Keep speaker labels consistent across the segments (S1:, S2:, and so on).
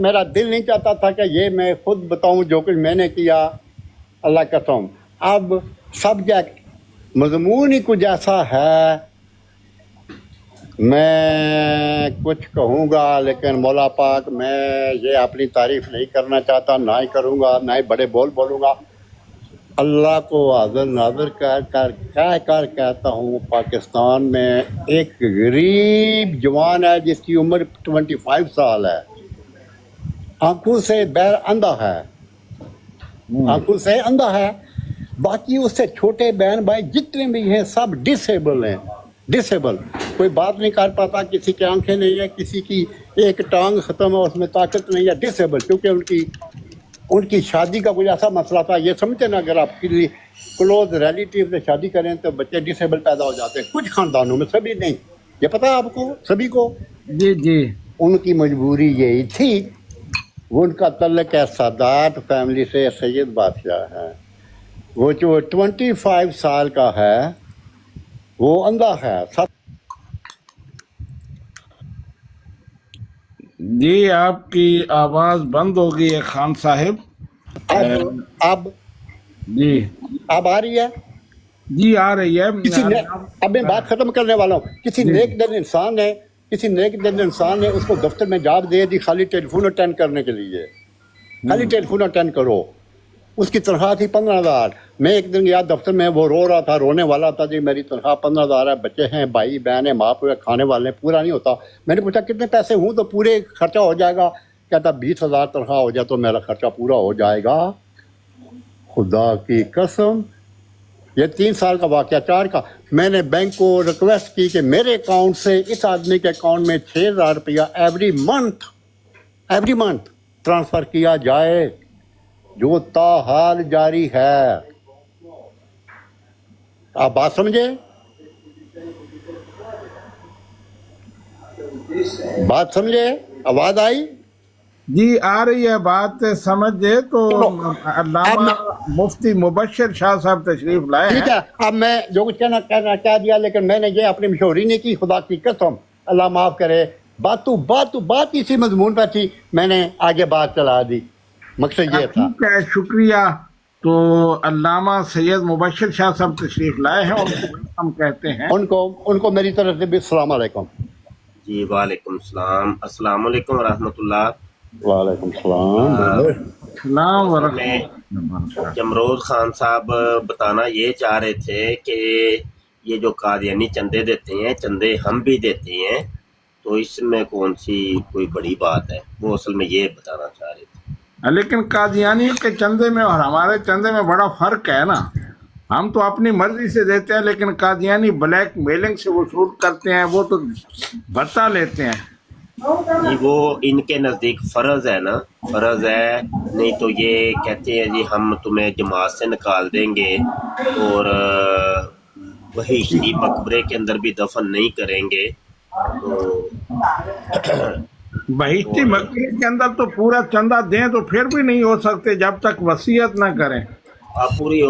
S1: میرا دل نہیں چاہتا تھا کہ یہ میں خود بتاؤں جو کچھ میں نے کیا، اللہ قسم۔ اب سبجیکٹ مضمون ہی کچھ ایسا ہے، میں کچھ کہوں گا لیکن مولا پاک میں یہ اپنی تعریف نہیں کرنا چاہتا، نہ ہی کروں گا، نہ ہی بڑے بول بولوں گا۔ اللہ کو حاضر ناظر کر کہتا ہوں، پاکستان میں ایک غریب جوان ہے جس کی عمر 25 سال ہے، آنکھوں سے بیر اندھا ہے، آنکھوں سے اندھا ہے، باقی اس سے چھوٹے بہن بھائی جتنے بھی ہیں سب ڈسیبل ہیں، ڈسیبل، کوئی بات نہیں کر پاتا، کسی کی آنکھیں نہیں ہے، کسی کی ایک ٹانگ ختم ہے، اس میں طاقت نہیں ہے، ڈسیبل، کیونکہ ان کی شادی کا کوئی ایسا مسئلہ تھا۔ یہ سمجھتے نا اگر آپ کسی کلوز ریلیٹیو سے شادی کریں تو بچے ڈسیبل پیدا ہو جاتے ہیں، کچھ خاندانوں میں، سبھی نہیں، یہ پتہ ہے آپ کو، سبھی کو۔
S2: جی جی
S1: ان کی مجبوری یہی تھی، وہ ان کا تعلق ہے سادات فیملی سے، سید بادشاہ ہے، وہ جو 25 سال کا ہے وہ اندھا ہے۔
S2: جی، آپ کی آواز بند ہو گئی ہے خان صاحب۔
S1: اب
S2: جی
S1: اب آ رہی ہے؟
S2: جی آ رہی ہے۔
S1: کسی نے، اب میں بات ختم کرنے والا ہوں، کسی نیک دل انسان نے، کسی نیک دل انسان نے اس کو دفتر میں جاب دے دی خالی ٹیلی فون اٹینڈ کرنے کے لیے، خالی ٹیلی فون اٹینڈ کرو، اس کی تنخواہ تھی 15,000۔ میں ایک دن گیا دفتر میں، وہ رو رہا تھا، رونے والا تھا، جی میری تنخواہ 15,000 ہے، بچے ہیں، بھائی بہن ہیں، ماں پورے کھانے والے ہیں، پورا نہیں ہوتا۔ میں نے پوچھا کتنے پیسے ہوں تو پورے خرچہ ہو جائے گا؟ کہتا 20,000 تنخواہ ہو جائے تو میرا خرچہ پورا ہو جائے گا۔ خدا کی قسم، یہ 3 سال کا واقعہ، 4 کا۔ میں نے بینک کو ریکویسٹ کی کہ میرے اکاؤنٹ سے اس آدمی کے اکاؤنٹ میں 6,000 روپیہ ایوری منتھ ٹرانسفر کیا جائے، جو تاحال جاری ہے۔ آپ بات سمجھے؟ بات سمجھے؟ آواز آئی؟
S2: جی آ رہی ہے بات، سمجھے تو علامہ مفتی مبشر شاہ صاحب تشریف لائے ہیں۔
S1: ٹھیک ہے، اب میں جو کچھ کہنا کہہ دیا، لیکن میں نے یہ اپنی مشہوری نہیں کی، خدا کی قسم، اللہ معاف کرے، بات اسی مضمون پر تھی، میں نے آگے بات چلا دی، مقصد یہ تھا۔
S2: ٹھیک ہے، شکریہ۔ تو علامہ سید مبشر شاہ صاحب تشریف لائے ہیں، ان کو ہم کہتے ہیں،
S1: ان کو میری طرف سے بھی السلام علیکم۔
S3: جی وعلیکم السلام، السلام علیکم ورحمۃ اللہ۔
S1: وعلیکم السلام۔
S2: سلام
S3: میں
S2: ورحمۃ
S3: جمروز خان صاحب بتانا یہ چاہ رہے تھے کہ یہ جو قادیانی چندے دیتے ہیں، چندے ہم بھی دیتے ہیں، تو اس میں کون سی کوئی بڑی بات ہے؟ وہ اصل میں یہ بتانا چاہ رہے تھے۔
S2: لیکن قادیانی کے چندے میں اور ہمارے چندے میں بڑا فرق ہے نا، ہم تو اپنی مرضی سے دیتے ہیں، لیکن قادیانی بلیک میلنگ سے وصول کرتے ہیں، وہ تو بھتہ لیتے ہیں۔
S3: جی وہ ان کے نزدیک فرض ہے نا، فرض ہے، نہیں تو یہ کہتے ہیں جی ہم تمہیں جماعت سے نکال دیں گے اور وہی شریف مقبرے کے اندر بھی دفن نہیں کریں گے، تو
S2: بہشتی مقبرے کے اندر تو پورا چندہ دیں تو پھر بھی نہیں ہو سکتے جب تک وصیت نہ کریں۔
S3: پوری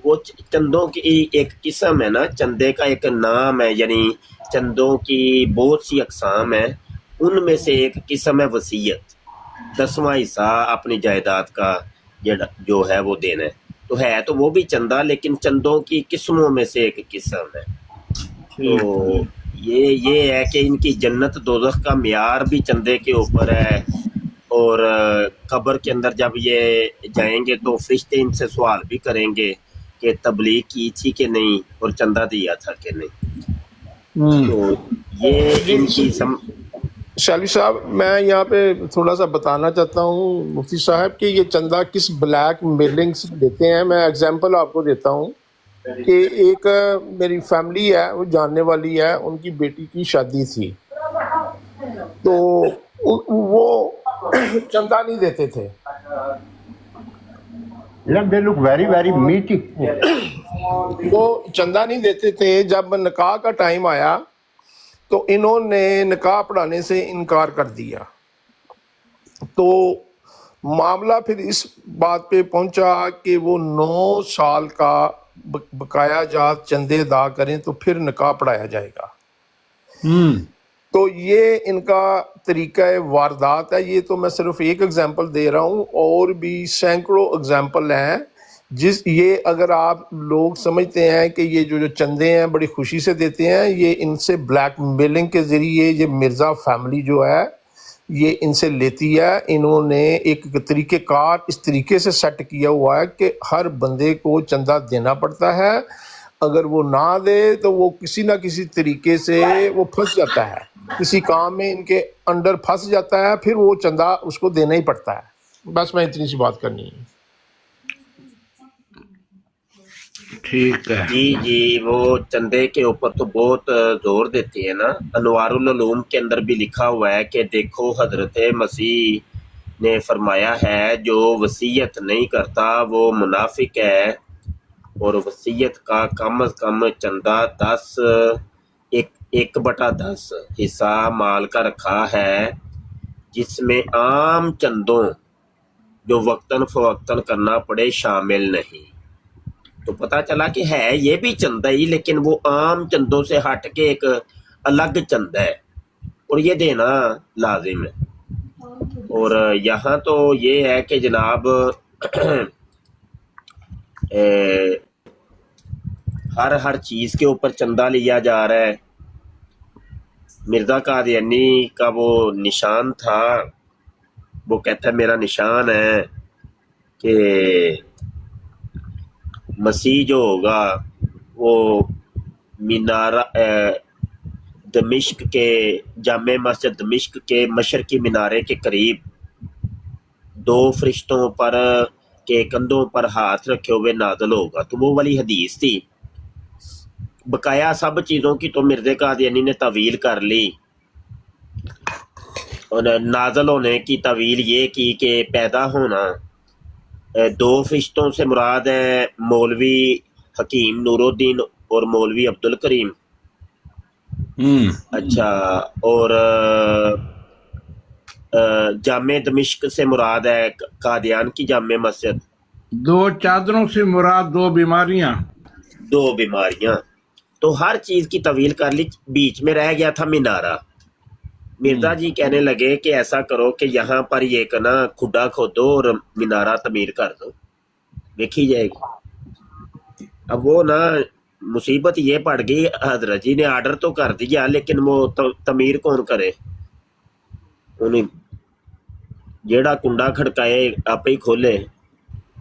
S3: وہ چندوں کی ایک قسم ہے نا، چندے کا ایک نام ہے، یعنی چندوں کی بہت سی اقسام ہیں، ان میں سے ایک قسم ہے وصیت، 10واں حصہ اپنی جائیداد کا جو ہے وہ دینا ہے، تو ہے تو وہ بھی چندہ، لیکن چندوں کی قسموں میں سے ایک قسم ہے۔ تو یہ ہے کہ ان کی جنت دوزخ کا معیار بھی چندے کے اوپر ہے، اور قبر کے اندر جب یہ جائیں گے تو فرشتے ان سے سوال بھی کریں گے کہ تبلیغ کی تھی کہ نہیں اور چندہ دیا تھا کہ نہیں۔ تو یہ ان کی
S4: شالی صاحب، میں یہاں پہ تھوڑا سا بتانا چاہتا ہوں مفتی صاحب کہ یہ چندہ کس بلیک میلنگ سے دیتے ہیں۔ میں ایگزامپل آپ کو دیتا ہوں کہ ایک میری فیملی ہے، وہ جاننے والی ہے، ان کی بیٹی کی شادی تھی، تو وہ چندہ نہیں دیتے تھے،
S1: They look very, very meaty.
S4: وہ چندہ نہیں دیتے تھے۔ جب نکاح کا ٹائم آیا تو انہوں نے نکاح پڑھانے سے انکار کر دیا، تو معاملہ پھر اس بات پہ پہنچا کہ وہ 9 سال کا بقایا جات چندے ادا کریں تو پھر نکاح پڑھایا جائے گا۔ تو یہ ان کا طریقہ واردات ہے. یہ تو میں صرف ایک اگزامپل دے رہا ہوں، اور بھی سینکڑوں اگزامپل ہیں. یہ اگر آپ لوگ سمجھتے ہیں کہ یہ جو چندے ہیں بڑی خوشی سے دیتے ہیں، یہ ان سے بلیک میلنگ کے ذریعے یہ مرزا فیملی جو ہے یہ ان سے لیتی ہے. انہوں نے ایک طریقہ کار اس طریقے سے سیٹ کیا ہوا ہے کہ ہر بندے کو چندہ دینا پڑتا ہے. اگر وہ نہ دے تو وہ کسی نہ کسی طریقے سے وہ پھنس جاتا ہے، کسی کام میں ان کے انڈر پھنس جاتا ہے، پھر وہ چندہ اس کو دینا ہی پڑتا ہے. بس میں اتنی سی بات کرنی ہے.
S2: ٹھیک ہے.
S3: جی جی، وہ چندے کے اوپر تو بہت زور دیتے ہیں نا. انوار العلوم کے اندر بھی لکھا ہوا ہے کہ دیکھو حضرت مسیح نے فرمایا ہے جو وصیت نہیں کرتا وہ منافق ہے، اور وصیت کا کم از کم چندہ 1/10 حصہ مال کا رکھا ہے، جس میں عام چندوں جو وقتاً فوقتاً کرنا پڑے شامل نہیں. تو پتہ چلا کہ ہے یہ بھی چندہ ہی، لیکن وہ عام چندوں سے ہٹ کے ایک الگ چندہ ہے، اور یہ دینا لازم ہے. اور یہاں تو یہ ہے کہ جناب ہر چیز کے اوپر چندہ لیا جا رہا ہے. مرزا قادیانی کا وہ نشان تھا، وہ کہتا ہے میرا نشان ہے کہ مسیح جو ہوگا وہ مینارہ دمشق کے جامع مسجد دمشق کے مشرقی مینارے کے قریب 2 فرشتوں پر کے کندھوں پر ہاتھ رکھے ہوئے نازل ہوگا. تو وہ والی حدیث تھی. بقایا سب چیزوں کی تو مرزا قادیانی نے تعویل کر لی، اور نازل ہونے کی تعویل یہ کی کہ پیدا ہونا. 2 فرشتوں سے مراد ہے مولوی حکیم نور الدین اور مولوی عبد الکریم. اچھا، اور جامع دمشق سے مراد ہے قادیان کی جامع مسجد.
S2: 2 چادروں سے مراد 2 بیماریاں.
S3: 2 بیماریاں. تو ہر چیز کی طویل کر لی. بیچ میں رہ گیا تھا مینارہ. مرزا جی کہنے لگے کہ ایسا کرو کہ یہاں پر یہ نا کھڈا کھودو اور مینارہ تعمیر کر دو، دیکھی جائے گی. اب وہ نا مصیبت یہ پڑ گئی، حضرت جی نے آرڈر تو کر دیا لیکن وہ تعمیر کون کرے؟ انہیں جیڑا کنڈا کھڑکائے آپ ہی کھولے،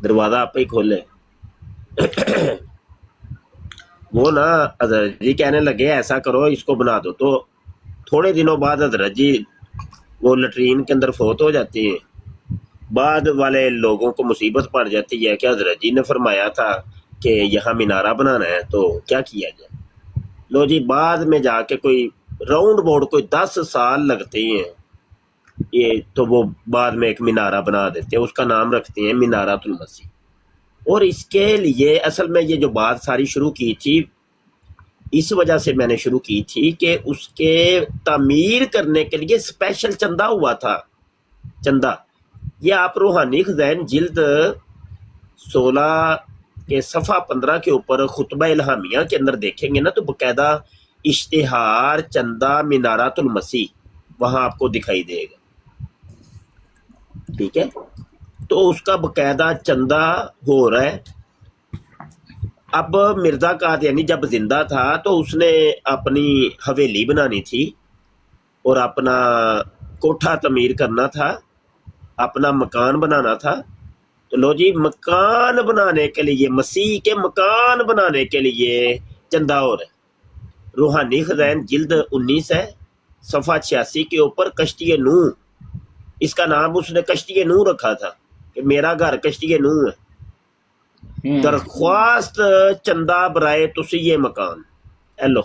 S3: دروازہ آپ ہی کھولے. وہ نا حضرت جی کہنے لگے ایسا کرو اس کو بنا دو. تو تھوڑے دنوں بعد حضرت جی وہ لٹرین کے اندر فوت ہو جاتی ہیں. بعد والے لوگوں کو مصیبت پڑ جاتی ہے کہ حضرت جی نے فرمایا تھا کہ یہاں مینارہ بنانا ہے تو کیا کیا جائے. لو جی بعد میں جا کے کوئی راؤنڈ بورڈ کوئی 10 سال لگتے ہیں یہ، تو وہ بعد میں ایک مینارہ بنا دیتے ہیں، اس کا نام رکھتے ہیں مینارۃ المسیح. اور اس کے لیے اصل میں یہ جو بات ساری شروع کی تھی اس وجہ سے میں نے شروع کی تھی کہ اس کے تعمیر کرنے کے لیے اسپیشل چندہ ہوا تھا. چندہ یہ آپ روحانی خزائن جلد 16 کے صفحہ 15 کے اوپر خطبہ الہامیہ کے اندر دیکھیں گے نا، تو باقاعدہ اشتہار چندہ مینارۃ المسیح وہاں آپ کو دکھائی دے گا. ٹھیک ہے، تو اس کا باقاعدہ چندہ ہو رہا ہے. اب مرزا قادیانی جب زندہ تھا تو اس نے اپنی حویلی بنانی تھی اور اپنا کوٹھا تعمیر کرنا تھا، اپنا مکان بنانا تھا. تو لو جی مکان بنانے کے لیے، مسیح کے مکان بنانے کے لیے چندہ ہو رہا ہے. روحانی خزائن جلد 19 ہے، صفحہ 86 کے اوپر کشتی نوح، اس کا نام اس نے کشتی نوح رکھا تھا کہ میرا گھر کشتی نوح ہے. درخواست چندہ برائے تسی یہ مکان. ایلو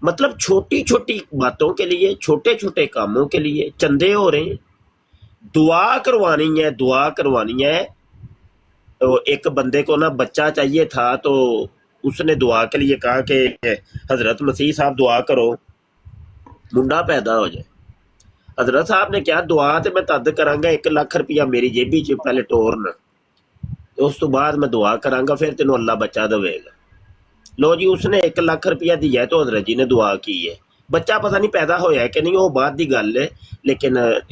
S3: مطلب چھوٹی چھوٹی باتوں کے لیے، چھوٹے چھوٹے کاموں کے لیے چندے ہو رہے ہیں. دعا کروانی ہے. تو ایک بندے کو نا بچہ چاہیے تھا تو اس نے دعا کے لیے کہا کہ حضرت مسیح صاحب دعا کرو منڈا پیدا ہو جائے. حضرت صاحب نے کیا دعا تے میں تد کرانگا 1 لاکھ روپیہ میری جیبی چ پہلے ٹورنا، اس تو بعد میں دعا کرانگا پھر تینوں اللہ بچہ دے گا. لو جی اس نے 1 لاکھ روپیہ دیا تو حضرت جی نے دعا کی ہے ਬੱਚਾ ਪਤਾ ਨਹੀਂ ਪੈਦਾ ਹੋਇਆ ਕਿ ਨਹੀਂ, ਉਹ ਬਾਅਦ ਦੀ ਗੱਲ ਹੈ, ਲੇਕਿਨ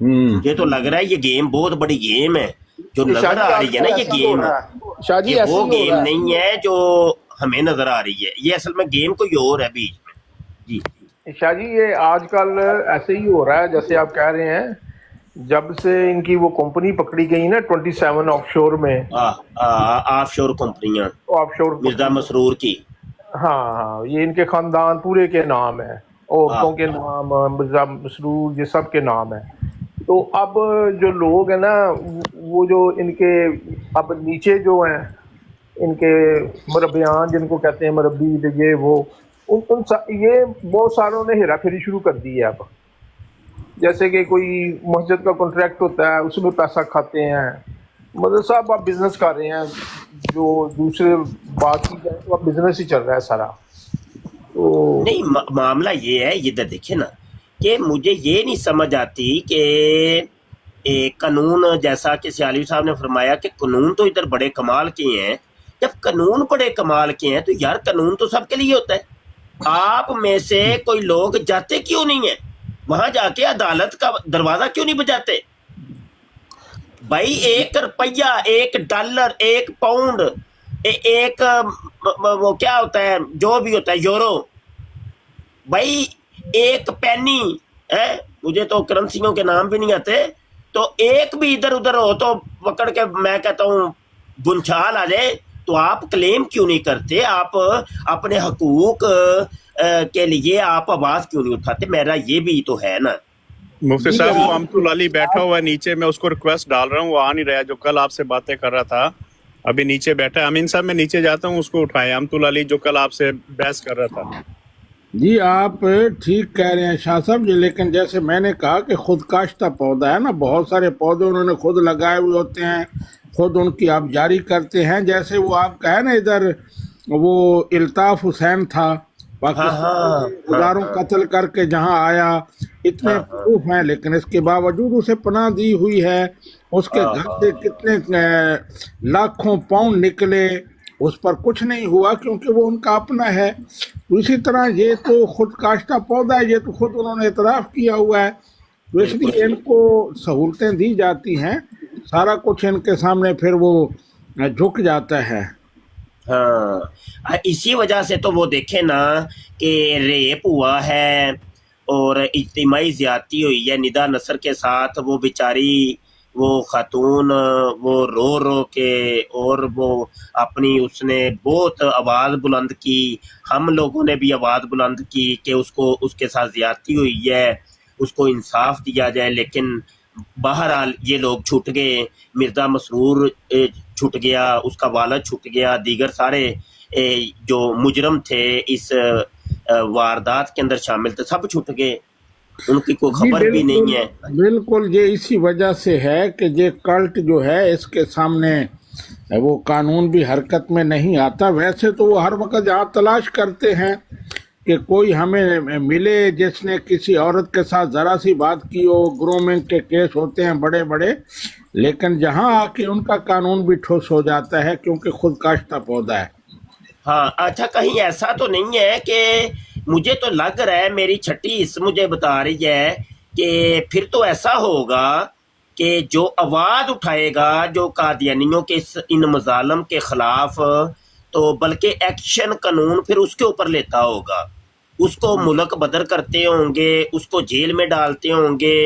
S3: مجھے تو لگ رہا ہے یہ گیم بہت بڑی گیم ہے جو نظر آ رہی ہے نا، یہ گیم
S4: شاہ جی
S3: یہ
S4: ایسا
S3: وہ
S4: ہی ہو
S3: گیم
S4: رہا ہے.
S3: نہیں ہے جو ہمیں نظر آ رہی ہے، یہ اصل میں گیم کوئی اور ہے بیچ میں. جی
S4: شاہ جی یہ آج کل ایسے ہی ہو رہا ہے جیسے آپ کہہ رہے ہیں. جب سے ان کی وہ کمپنی پکڑی گئی نا 27 آف شور میں،
S3: آف شور کمپنیاں
S4: آف شور
S3: مرزا مسرور کی.
S4: ہاں ہاں، یہ ان کے خاندان پورے کے نام ہے، عورتوں کے نام، مرزا مسرور، یہ سب کے نام ہے. تو اب جو لوگ ہیں نا وہ جو ان کے اب نیچے جو ہیں ان کے مربیان جن کو کہتے ہیں مربی، یہ وہ یہ بہت ساروں نے ہیرا پھیری شروع کر دی ہے. اب جیسے کہ کوئی مسجد کا کانٹریکٹ ہوتا ہے اس میں پیسہ کھاتے ہیں. مطلب صاحب آپ بزنس کر رہے ہیں، جو دوسرے بات کی جائے تو اب بزنس ہی چل رہا ہے سارا. تو
S3: نہیں معاملہ یہ ہے، یہ دیکھیں نا کہ مجھے یہ نہیں سمجھ آتی کہ قانون، جیسا کہ سیالوی صاحب نے فرمایا کہ قانون تو ادھر بڑے کمال کے ہیں. جب قانون بڑے کمال کے ہیں تو یار قانون تو سب کے لیے ہوتا ہے. آپ میں سے کوئی لوگ جاتے کیوں نہیں ہیں وہاں جا کے عدالت کا دروازہ کیوں نہیں بجاتے؟ بھائی 1 روپیہ، 1 ڈالر، 1 پاؤنڈ، ایک وہ کیا ہوتا ہے جو بھی ہوتا ہے یورو، بھائی 1 پینی ہے، مجھے تو کرنسیوں کے نام بھی نہیں آتے، تو ایک بھی ادھر ادھر ہو تو پکڑ کے میں کہتا ہوں بنچال آ جائے. تو آپ کلیم کیوں نہیں کرتے؟ آپ اپنے حقوق کے لیے آپ آواز کیوں نہیں اٹھاتے؟ میرا یہ بھی تو ہے نا.
S5: مفتی صاحب وہ امت علی بیٹھا ہوا ہے نیچے، میں اس کو ریکویسٹ ڈال رہا ہوں، وہ آ نہیں رہا، جو کل آپ سے باتیں کر رہا تھا ابھی نیچے بیٹھا ہے. امین صاحب میں نیچے جاتا ہوں، اس کو اٹھائیں. امت علی جو کل آپ سے بحث کر رہا تھا.
S2: جی آپ ٹھیک کہہ رہے ہیں شاہ صاحب جی، لیکن جیسے میں نے کہا کہ خود کاشتہ پودا ہے نا، بہت سارے پودے انہوں نے خود لگائے ہوئے ہوتے ہیں، خود ان کی آپ جاری کرتے ہیں. جیسے وہ آپ کا ہے نا ادھر وہ الطاف حسین تھا پاکستان، ہزاروں قتل کر کے جہاں آیا، اتنے پروف ہیں، لیکن اس کے باوجود اسے پناہ دی ہوئی ہے. اس کے گھر سے کتنے لاکھوں پاؤنڈ نکلے، اس پر کچھ نہیں ہوا کیونکہ وہ ان کا اپنا ہے. تو اسی طرح یہ تو خود کاشتہ پودا ہے، یہ تو خود انہوں نے اعتراف کیا ہوا ہے، تو اس لیے ان کو سہولتیں دی جاتی ہیں، سارا کچھ ان کے سامنے پھر وہ جھک جاتا ہے.
S3: ہاں اسی وجہ سے تو وہ دیکھیں نا کہ ریپ ہوا ہے اور اجتماعی زیادتی ہوئی ہے ندا نصر کے ساتھ. وہ بیچاری وہ خاتون وہ رو رو کے، اور وہ اپنی اس نے بہت آواز بلند کی، ہم لوگوں نے بھی آواز بلند کی کہ اس کے ساتھ زیادتی ہوئی ہے، اس کو انصاف دیا جائے. لیکن بہرحال یہ لوگ چھوٹ گئے، مرزا مسرور چھوٹ گیا، اس کا والد چھوٹ گیا، دیگر سارے جو مجرم تھے اس واردات کے اندر شامل تھے سب چھوٹ گئے، ان کی کوئی خبر بھی نہیں ہے.
S2: بالکل یہ اسی وجہ سے ہے کہ یہ کلٹ جو ہے اس کے سامنے وہ قانون بھی حرکت میں نہیں آتا. ویسے تو وہ ہر وقت جہاں تلاش کرتے ہیں کہ کوئی ہمیں ملے جس نے کسی عورت کے ساتھ ذرا سی بات کی ہو، گرومنگ کے کیس ہوتے ہیں بڑے بڑے، لیکن جہاں آ کے ان کا قانون بھی ٹھوس ہو جاتا ہے کیونکہ خود کاشتہ پودا ہے.
S3: ہاں اچھا کہیں ایسا تو نہیں ہے کہ مجھے تو لگ رہا ہے، میری چھٹی اس مجھے بتا رہی ہے کہ پھر تو ایسا ہوگا کہ جو آواز اٹھائے گا جو قادیانیوں کے ان مظالم کے خلاف، تو بلکہ ایکشن قانون پھر اس کے اوپر لیتا ہوگا، اس کو ملک بدر کرتے ہوں گے، اس کو جیل میں ڈالتے ہوں گے،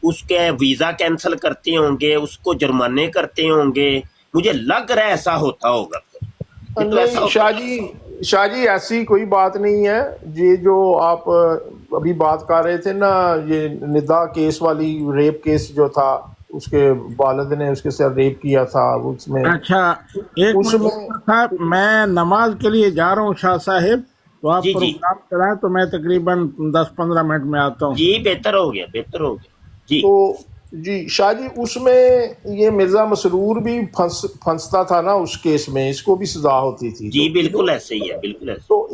S3: اس کے ویزا کینسل کرتے ہوں گے، اس کو جرمانے کرتے ہوں گے. مجھے لگ رہا ہے ایسا ہوتا ہوگا.
S4: نہیں شاہ جی ایسی کوئی بات نہیں ہے. یہ جو آپ ابھی بات کر رہے تھے نا، یہ ندا کیس والی ریپ کیس جو تھا، اس کے والد نے اس کے ساتھ ریپ کیا تھا، اس میں
S2: اچھا ایک منٹ صاحب، میں نماز کے لیے جا رہا ہوں شاہ صاحب، تو آپ پروگرام چلائیں تو میں تقریباً 10-15 منٹ میں آتا ہوں.
S3: جی بہتر ہو گیا جی.
S4: تو جی شاہ جی اس میں یہ مرزا مسرور بھی پھنستا تھا نا اس کیس میں، اس کو بھی سزا ہوتی تھی.
S3: جی بالکل ایسے ہی ہے، بالکل ایسے.
S4: تو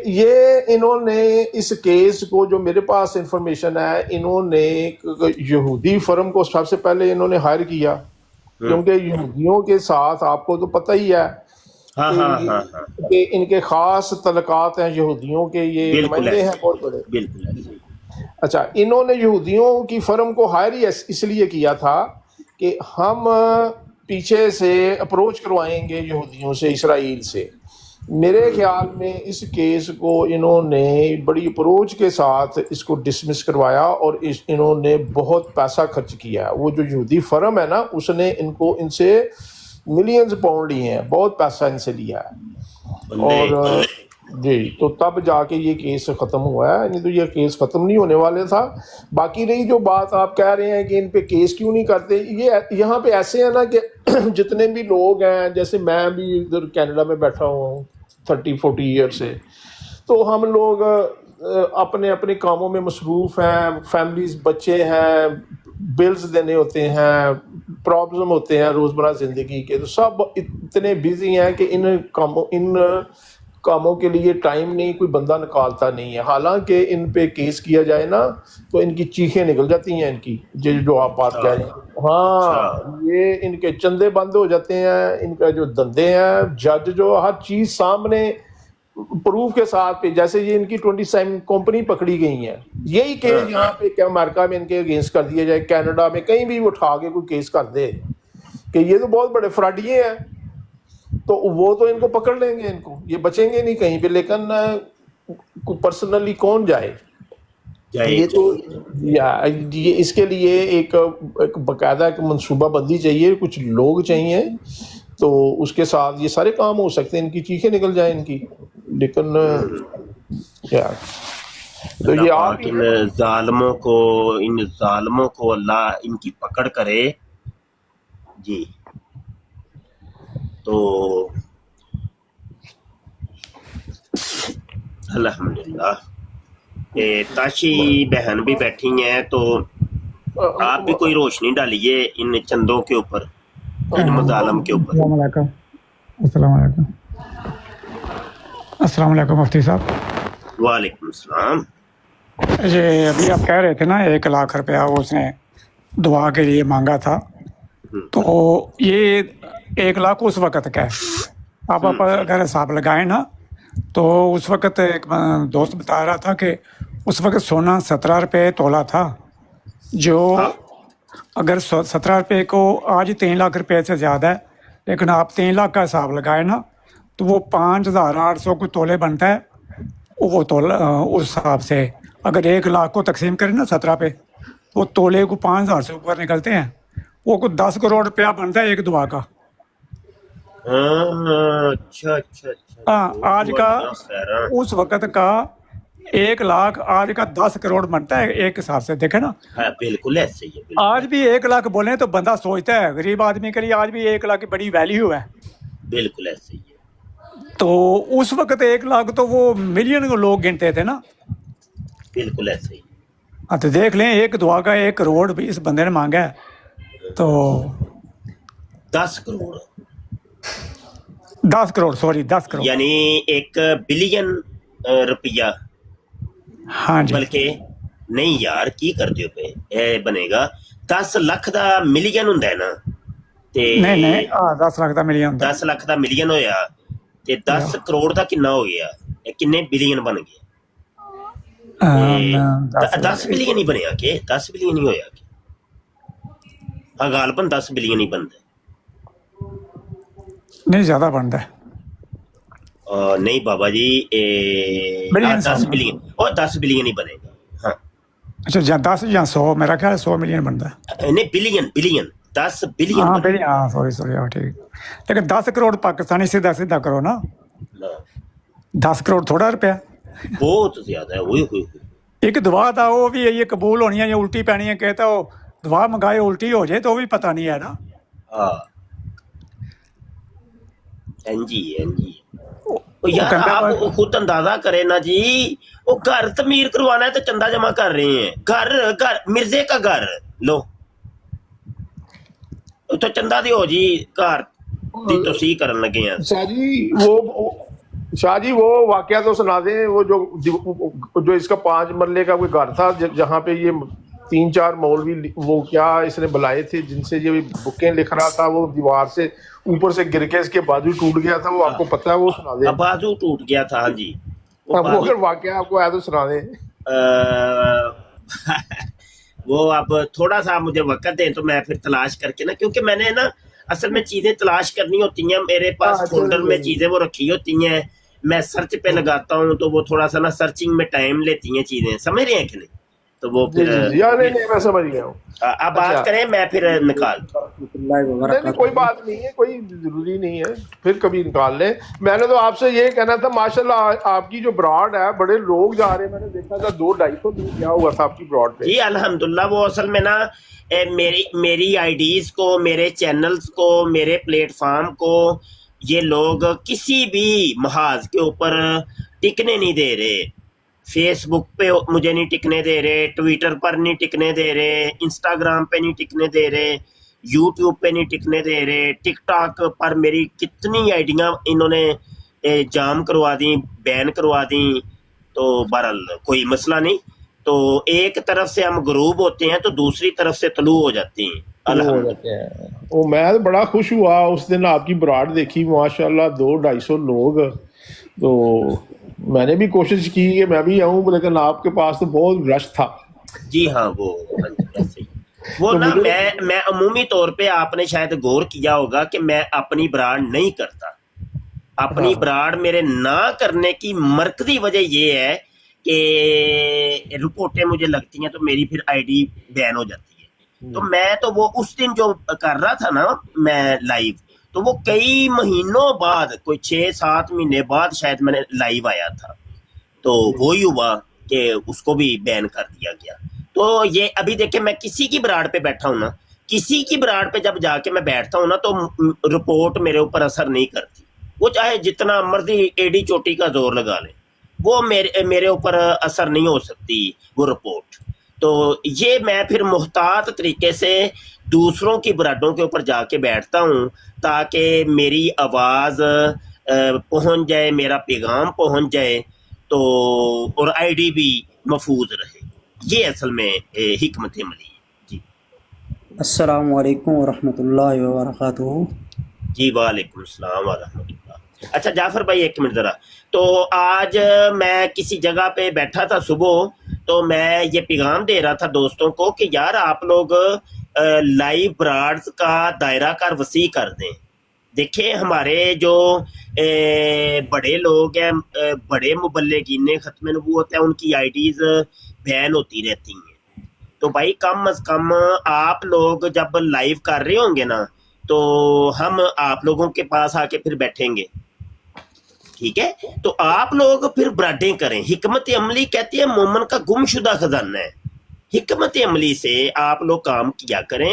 S4: یہ انہوں نے اس کیس کو، جو میرے پاس انفارمیشن ہے، انہوں نے یہودی فرم کو سب سے پہلے انہوں نے ہائر کیا، کیونکہ یہودیوں کے ساتھ آپ کو تو پتہ ہی ہے کہ ان کے خاص تعلقات ہیں یہودیوں کے، یہ نمائندے ہیں بہت بڑے.
S3: بالکل.
S4: اچھا انہوں نے یہودیوں کی فرم کو ہائر ہی اس لیے کیا تھا کہ ہم پیچھے سے اپروچ کروائیں گے یہودیوں سے، اسرائیل سے. میرے خیال میں اس کیس کو انہوں نے بڑی اپروچ کے ساتھ اس کو ڈسمس کروایا، اور انہوں نے بہت پیسہ خرچ کیا. وہ جو یہودی فرم ہے نا، اس نے ان سے ملینز پاؤنڈ لیے ہیں، بہت پیسہ ان سے لیا ہے. اور جی تو تب جا کے یہ کیس ختم ہوا ہے، نہیں تو یہ کیس ختم نہیں ہونے والے تھا. باقی رہی جو بات آپ کہہ رہے ہیں کہ ان پہ کیس کیوں نہیں کرتے، یہ یہاں پہ ایسے ہیں نا کہ جتنے بھی لوگ ہیں، جیسے میں بھی ادھر کینیڈا میں بیٹھا ہوا ہوں 30-40 ایئر سے، تو ہم لوگ اپنے اپنے کاموں میں مصروف ہیں، فیملیز، بچے ہیں، بلز دینے ہوتے ہیں، پرابلم ہوتے ہیں روزمرہ زندگی کے، تو سب اتنے بیزی ہیں کہ ان کاموں کے لیے ٹائم نہیں، کوئی بندہ نکالتا نہیں ہے. حالانکہ ان پہ کیس کیا جائے نا تو ان کی چیخیں نکل جاتی ہیں، ان کی جو آپ بات کہہ رہے ہیں. ہاں یہ ان کے چندے بند ہو جاتے ہیں، ان کا جو دندے ہیں، جج جو ہر چیز سامنے پروف کے ساتھ پہ، جیسے یہ ان کی 27 کمپنی پکڑی گئی ہیں، یہی کیس یہاں پہ کیا امریکہ میں ان کے اگینسٹ کر دیا جائے، کینیڈا میں کہیں بھی اٹھا کے کوئی کیس کر دے کہ یہ تو بہت بڑے فراڈیے ہیں، تو وہ تو ان کو پکڑ لیں گے، ان کو یہ بچیں گے نہیں کہیں پہ. لیکن پرسنلی کون جائے؟ یہ تو یہ اس کے لیے ایک باقاعدہ ایک منصوبہ بندی چاہیے، کچھ لوگ چاہیے، تو اس کے ساتھ یہ سارے کام ہو سکتے ہیں، ان کی چیخیں نکل جائیں ان کی. لیکن کیا تو یہ آپ
S3: ان ظالموں کو اللہ ان کی پکڑ کرے. جی تو الحمدللہ تاشی بہن بھی بیٹھی ہیں، تو آپ بھی کوئی روشنی ڈالیے ان چندوں کے اوپر، ان مظالم کے اوپر.
S6: السلام علیکم. السلام علیکم. السلام علیکم مفتی صاحب.
S3: وعلیکم السلام.
S6: یہ ابھی آپ کہہ رہے تھے نا 1,00,000 روپیہ اس نے دعا کے لیے مانگا تھا، تو یہ 1,00,000 اس وقت کا ہے. آپ اگر حساب لگائیں نا تو اس وقت ایک دوست بتا رہا تھا کہ اس وقت سونا 17 روپے تولہ تھا، جو اگر 17 روپے کو آج 3,00,000 روپے سے زیادہ ہے، لیکن آپ 3,00,000 کا حساب لگائیں نا تو وہ 5,800 کو تولے بنتا ہے. وہ تولہ اس حساب سے اگر 1,00,000 کو تقسیم کریں نا 17 پہ، وہ تولے کو 5,000 سے اوپر نکلتے ہیں. وہ کوئی 10 کروڑ روپیہ بنتا ہے ایک دعا کا.
S3: اچھا.
S6: ہاں آج کا اس وقت کا 1,00,000 آج کا 10 کروڑ بنتا ہے ایک حساب سے، دیکھیں نا.
S3: بالکل ایسے ہی ہے.
S6: آج بھی 1,00,000 بولیں تو بندہ سوچتا ہے، غریب آدمی کے لیے آج بھی 1,00,000 کی بڑی ویلیو ہے.
S3: بالکل ایسے ہی ہے.
S6: تو اس وقت 1,00,000 تو وہ ملین لوگ گنتے تھے نا.
S3: بالکل ایسے ہی.
S6: ہاں تو دیکھ لیں، ایک دعا کا 1 کروڑ بھی اس بندے نے مانگا ہے، تو
S3: 10 کروڑ
S6: 10 کروڑ سوری 10 کروڑ
S3: یعنی 1 بلین روپیہ.
S6: ہاں جی.
S3: بلکہ نہیں یار کی کرتے ہو پہ اے بنے گا 10 ਲੱਖ ਦਾ ਮਿਲੀਅਨ ਹੁੰਦਾ ਹੈ ਨਾ, ਤੇ
S6: نہیں 10 ਲੱਖ ਦਾ ਮਿਲੀਅਨ ਹੁੰਦਾ.
S3: 10 ਲੱਖ ਦਾ ਮਿਲੀਅਨ ਹੋਇਆ ਤੇ 10 ਕਰੋੜ ਦਾ ਕਿੰਨਾ ਹੋ ਗਿਆ, ਇਹ ਕਿੰਨੇ ਬਿਲੀਅਨ ਬਣ ਗਏ? 10 ਬਿਲੀਅਨ ਹੀ ਬਣਿਆ ਕਿ 10 ਬਿਲੀਅਨ ਹੀ ਹੋਇਆ ਕਿ ਹਾਂ ਗਾਲਬਨ 10 ਬਿਲੀਅਨ ਹੀ ਬਣਦਾ.
S6: نہیں زیادہ بنتا ہے.
S3: نہیں بابا جی 10 بلین اور 10 بلین ہی بنے گا. ہاں
S6: اچھا 10 یا 100، میرا خیال 100 ملین بنتا ہے.
S3: نہیں بلین 10 بلین.
S6: ہاں سوری ٹھیک. لیکن 10 کروڑ پاکستانی سیدھا کرو نا، 10 کروڑ تھوڑا روپیہ
S3: بہت زیادہ ہے. ہوئی
S6: ایک دعا تھا، وہ بھی یہ قبول ہونی ہے یا الٹی پینی ہے، کہتا وہ دعا منگائے الٹی ہو جائے تو وہ بھی پتہ نہیں ہے نا.
S3: ہاں جی یار آپ خود اندازہ کرے نا جی، وہ گھر تعمیر کروانا ہے تو چندہ جمع کر رہے ہیں. گھر مرزے کا گھر لو تو چندہ دیو جی، گھر دی توسیع کرن لگے ہیں.
S4: شاہ جی وہ واقعہ تو سنا دیں، وہ جو اس کا 5 مرلے کا کوئی گھر تھا جہاں پہ یہ 3-4 مولوی وہ کیا اس نے بلائے تھے جن سے یہ بکیں لکھ رہا تھا، وہ دیوار سے اوپر سے گر کے اس کے بازو ٹوٹ گیا تھا. وہ آپ کو پتہ ہے، وہ سنا دیں.
S3: بازو ٹوٹ گیا تھا. ہاں جی
S4: وہ اگر واقعہ آپ کو ہے تو سنا دیں.
S3: وہ اب تھوڑا سا مجھے وقت دیں تو میں پھر تلاش کر کے نا، کیونکہ میں نے نا اصل میں چیزیں تلاش کرنی ہوتی ہیں، میرے پاس فولڈر میں چیزیں وہ رکھی ہوتی ہیں، میں سرچ پہ لگاتا ہوں تو وہ تھوڑا سا نا سرچنگ میں ٹائم لیتی ہیں چیزیں، سمجھ رہے ہیں کہ نہیں؟ تو وہ
S4: جی
S3: پھر
S4: جی جی، نہیں نہیں میں سمجھ گیا ہوں.
S3: اب بات کریں، میں پھر نکالتا ہوں.
S4: نہیں نہیں کوئی بات نہیں ہے، کوئی ضروری نہیں ہے، پھر کبھی نکال لیں. میں نے تو آپ سے یہ کہنا تھا، ماشاءاللہ آپ کی جو براڈ ہے بڑے لوگ جا رہے ہیں، میں نے دیکھا تھا 200-250 دن کیا ہوا تھا آپ کی براڈ پہ.
S3: جی الحمدللہ. وہ اصل میں نا میری آئی ڈیز کو، میرے چینلز کو، میرے پلیٹ فارم کو یہ لوگ کسی بھی محاذ کے اوپر ٹکنے نہیں دے رہے. فیس بک پہ مجھے نہیں ٹکنے دے رہے، ٹویٹر پر نہیں ٹکنے دے رہے، انسٹاگرام پہ نہیں ٹکنے دے رہے، یوٹیوب پہ نہیں ٹکنے دے رہے، ٹک ٹاک پر میری کتنی آئیڈیاں انہوں نے جام کروا دیں، بین کروا دیں. تو بہرحال کوئی مسئلہ نہیں. تو ایک طرف سے ہم غروب ہوتے ہیں تو دوسری طرف سے طلوع ہو جاتے ہیں.
S4: ہو
S3: الحمد
S4: جاتے ہیں. وہ میں تو بڑا خوش ہوا اس دن آپ کی براڈ دیکھی، ماشاءاللہ 200-250 لوگ. تو میں نے بھی کوشش کی کہ میں بھی آؤں، لیکن آپ کے پاس تو بہت رش تھا.
S3: جی ہاں وہ ایسے ہی. وہ نا میں عمومی طور پہ آپ نے شاید غور کیا ہوگا کہ میں اپنی براڈ نہیں کرتا. اپنی براڈ میرے نہ کرنے کی مرکزی وجہ یہ ہے کہ رپورٹیں مجھے لگتی ہیں تو میری پھر آئی ڈی بین ہو جاتی ہے. تو میں تو وہ اس دن جو کر رہا تھا نا میں لائیو، تو وہ کئی مہینوں بعد، کوئی 6-7 مہینے بعد شاید میں نے لائیو آیا تھا. تو وہی ہوا کہ اس کو بھی بین کر دیا گیا. تو یہ ابھی دیکھیں میں کسی کی براڈ پہ بیٹھا ہوں نا، کسی کی براڈ پہ جب جا کے میں بیٹھتا ہوں نا تو رپورٹ میرے اوپر اثر نہیں کرتی. وہ چاہے جتنا مرضی ایڈی چوٹی کا زور لگا لے، وہ میرے اوپر اثر نہیں ہو سکتی وہ رپورٹ. تو یہ میں پھر محتاط طریقے سے دوسروں کی براڈوں کے اوپر جا کے بیٹھتا ہوں تاکہ میری آواز پہنچ جائے، میرا پیغام پہنچ جائے، تو اور آئی ڈی بھی محفوظ رہے. یہ اصل میں حکمت عملی ہے. جی
S7: السلام علیکم ورحمۃ اللہ وبرکاتہ.
S3: جی وعلیکم السلام ورحمۃ اللہ. اچھا جعفر بھائی ایک منٹ ذرا. تو آج میں کسی جگہ پہ بیٹھا تھا صبح، تو میں یہ پیغام دے رہا تھا دوستوں کو کہ یار آپ لوگ لائیو براڈز کا دائرہ کار وسیع کر دیں. دیکھیں ہمارے جو بڑے لوگ ہیں، بڑے مبلغین ختم نبوت ہیں، ان کی آئی ڈیز بین ہوتی رہتی ہیں. تو بھائی کم از کم آپ لوگ جب لائیو کر رہے ہوں گے نا تو ہم آپ لوگوں کے پاس آ کے پھر بیٹھیں گے، ٹھیک ہے؟ تو آپ لوگ پھر براڈیں کریں. حکمت عملی کہتی ہے مومن کا گم شدہ خزانہ ہے. حکمت عملی سے آپ لوگ کام کیا کریں،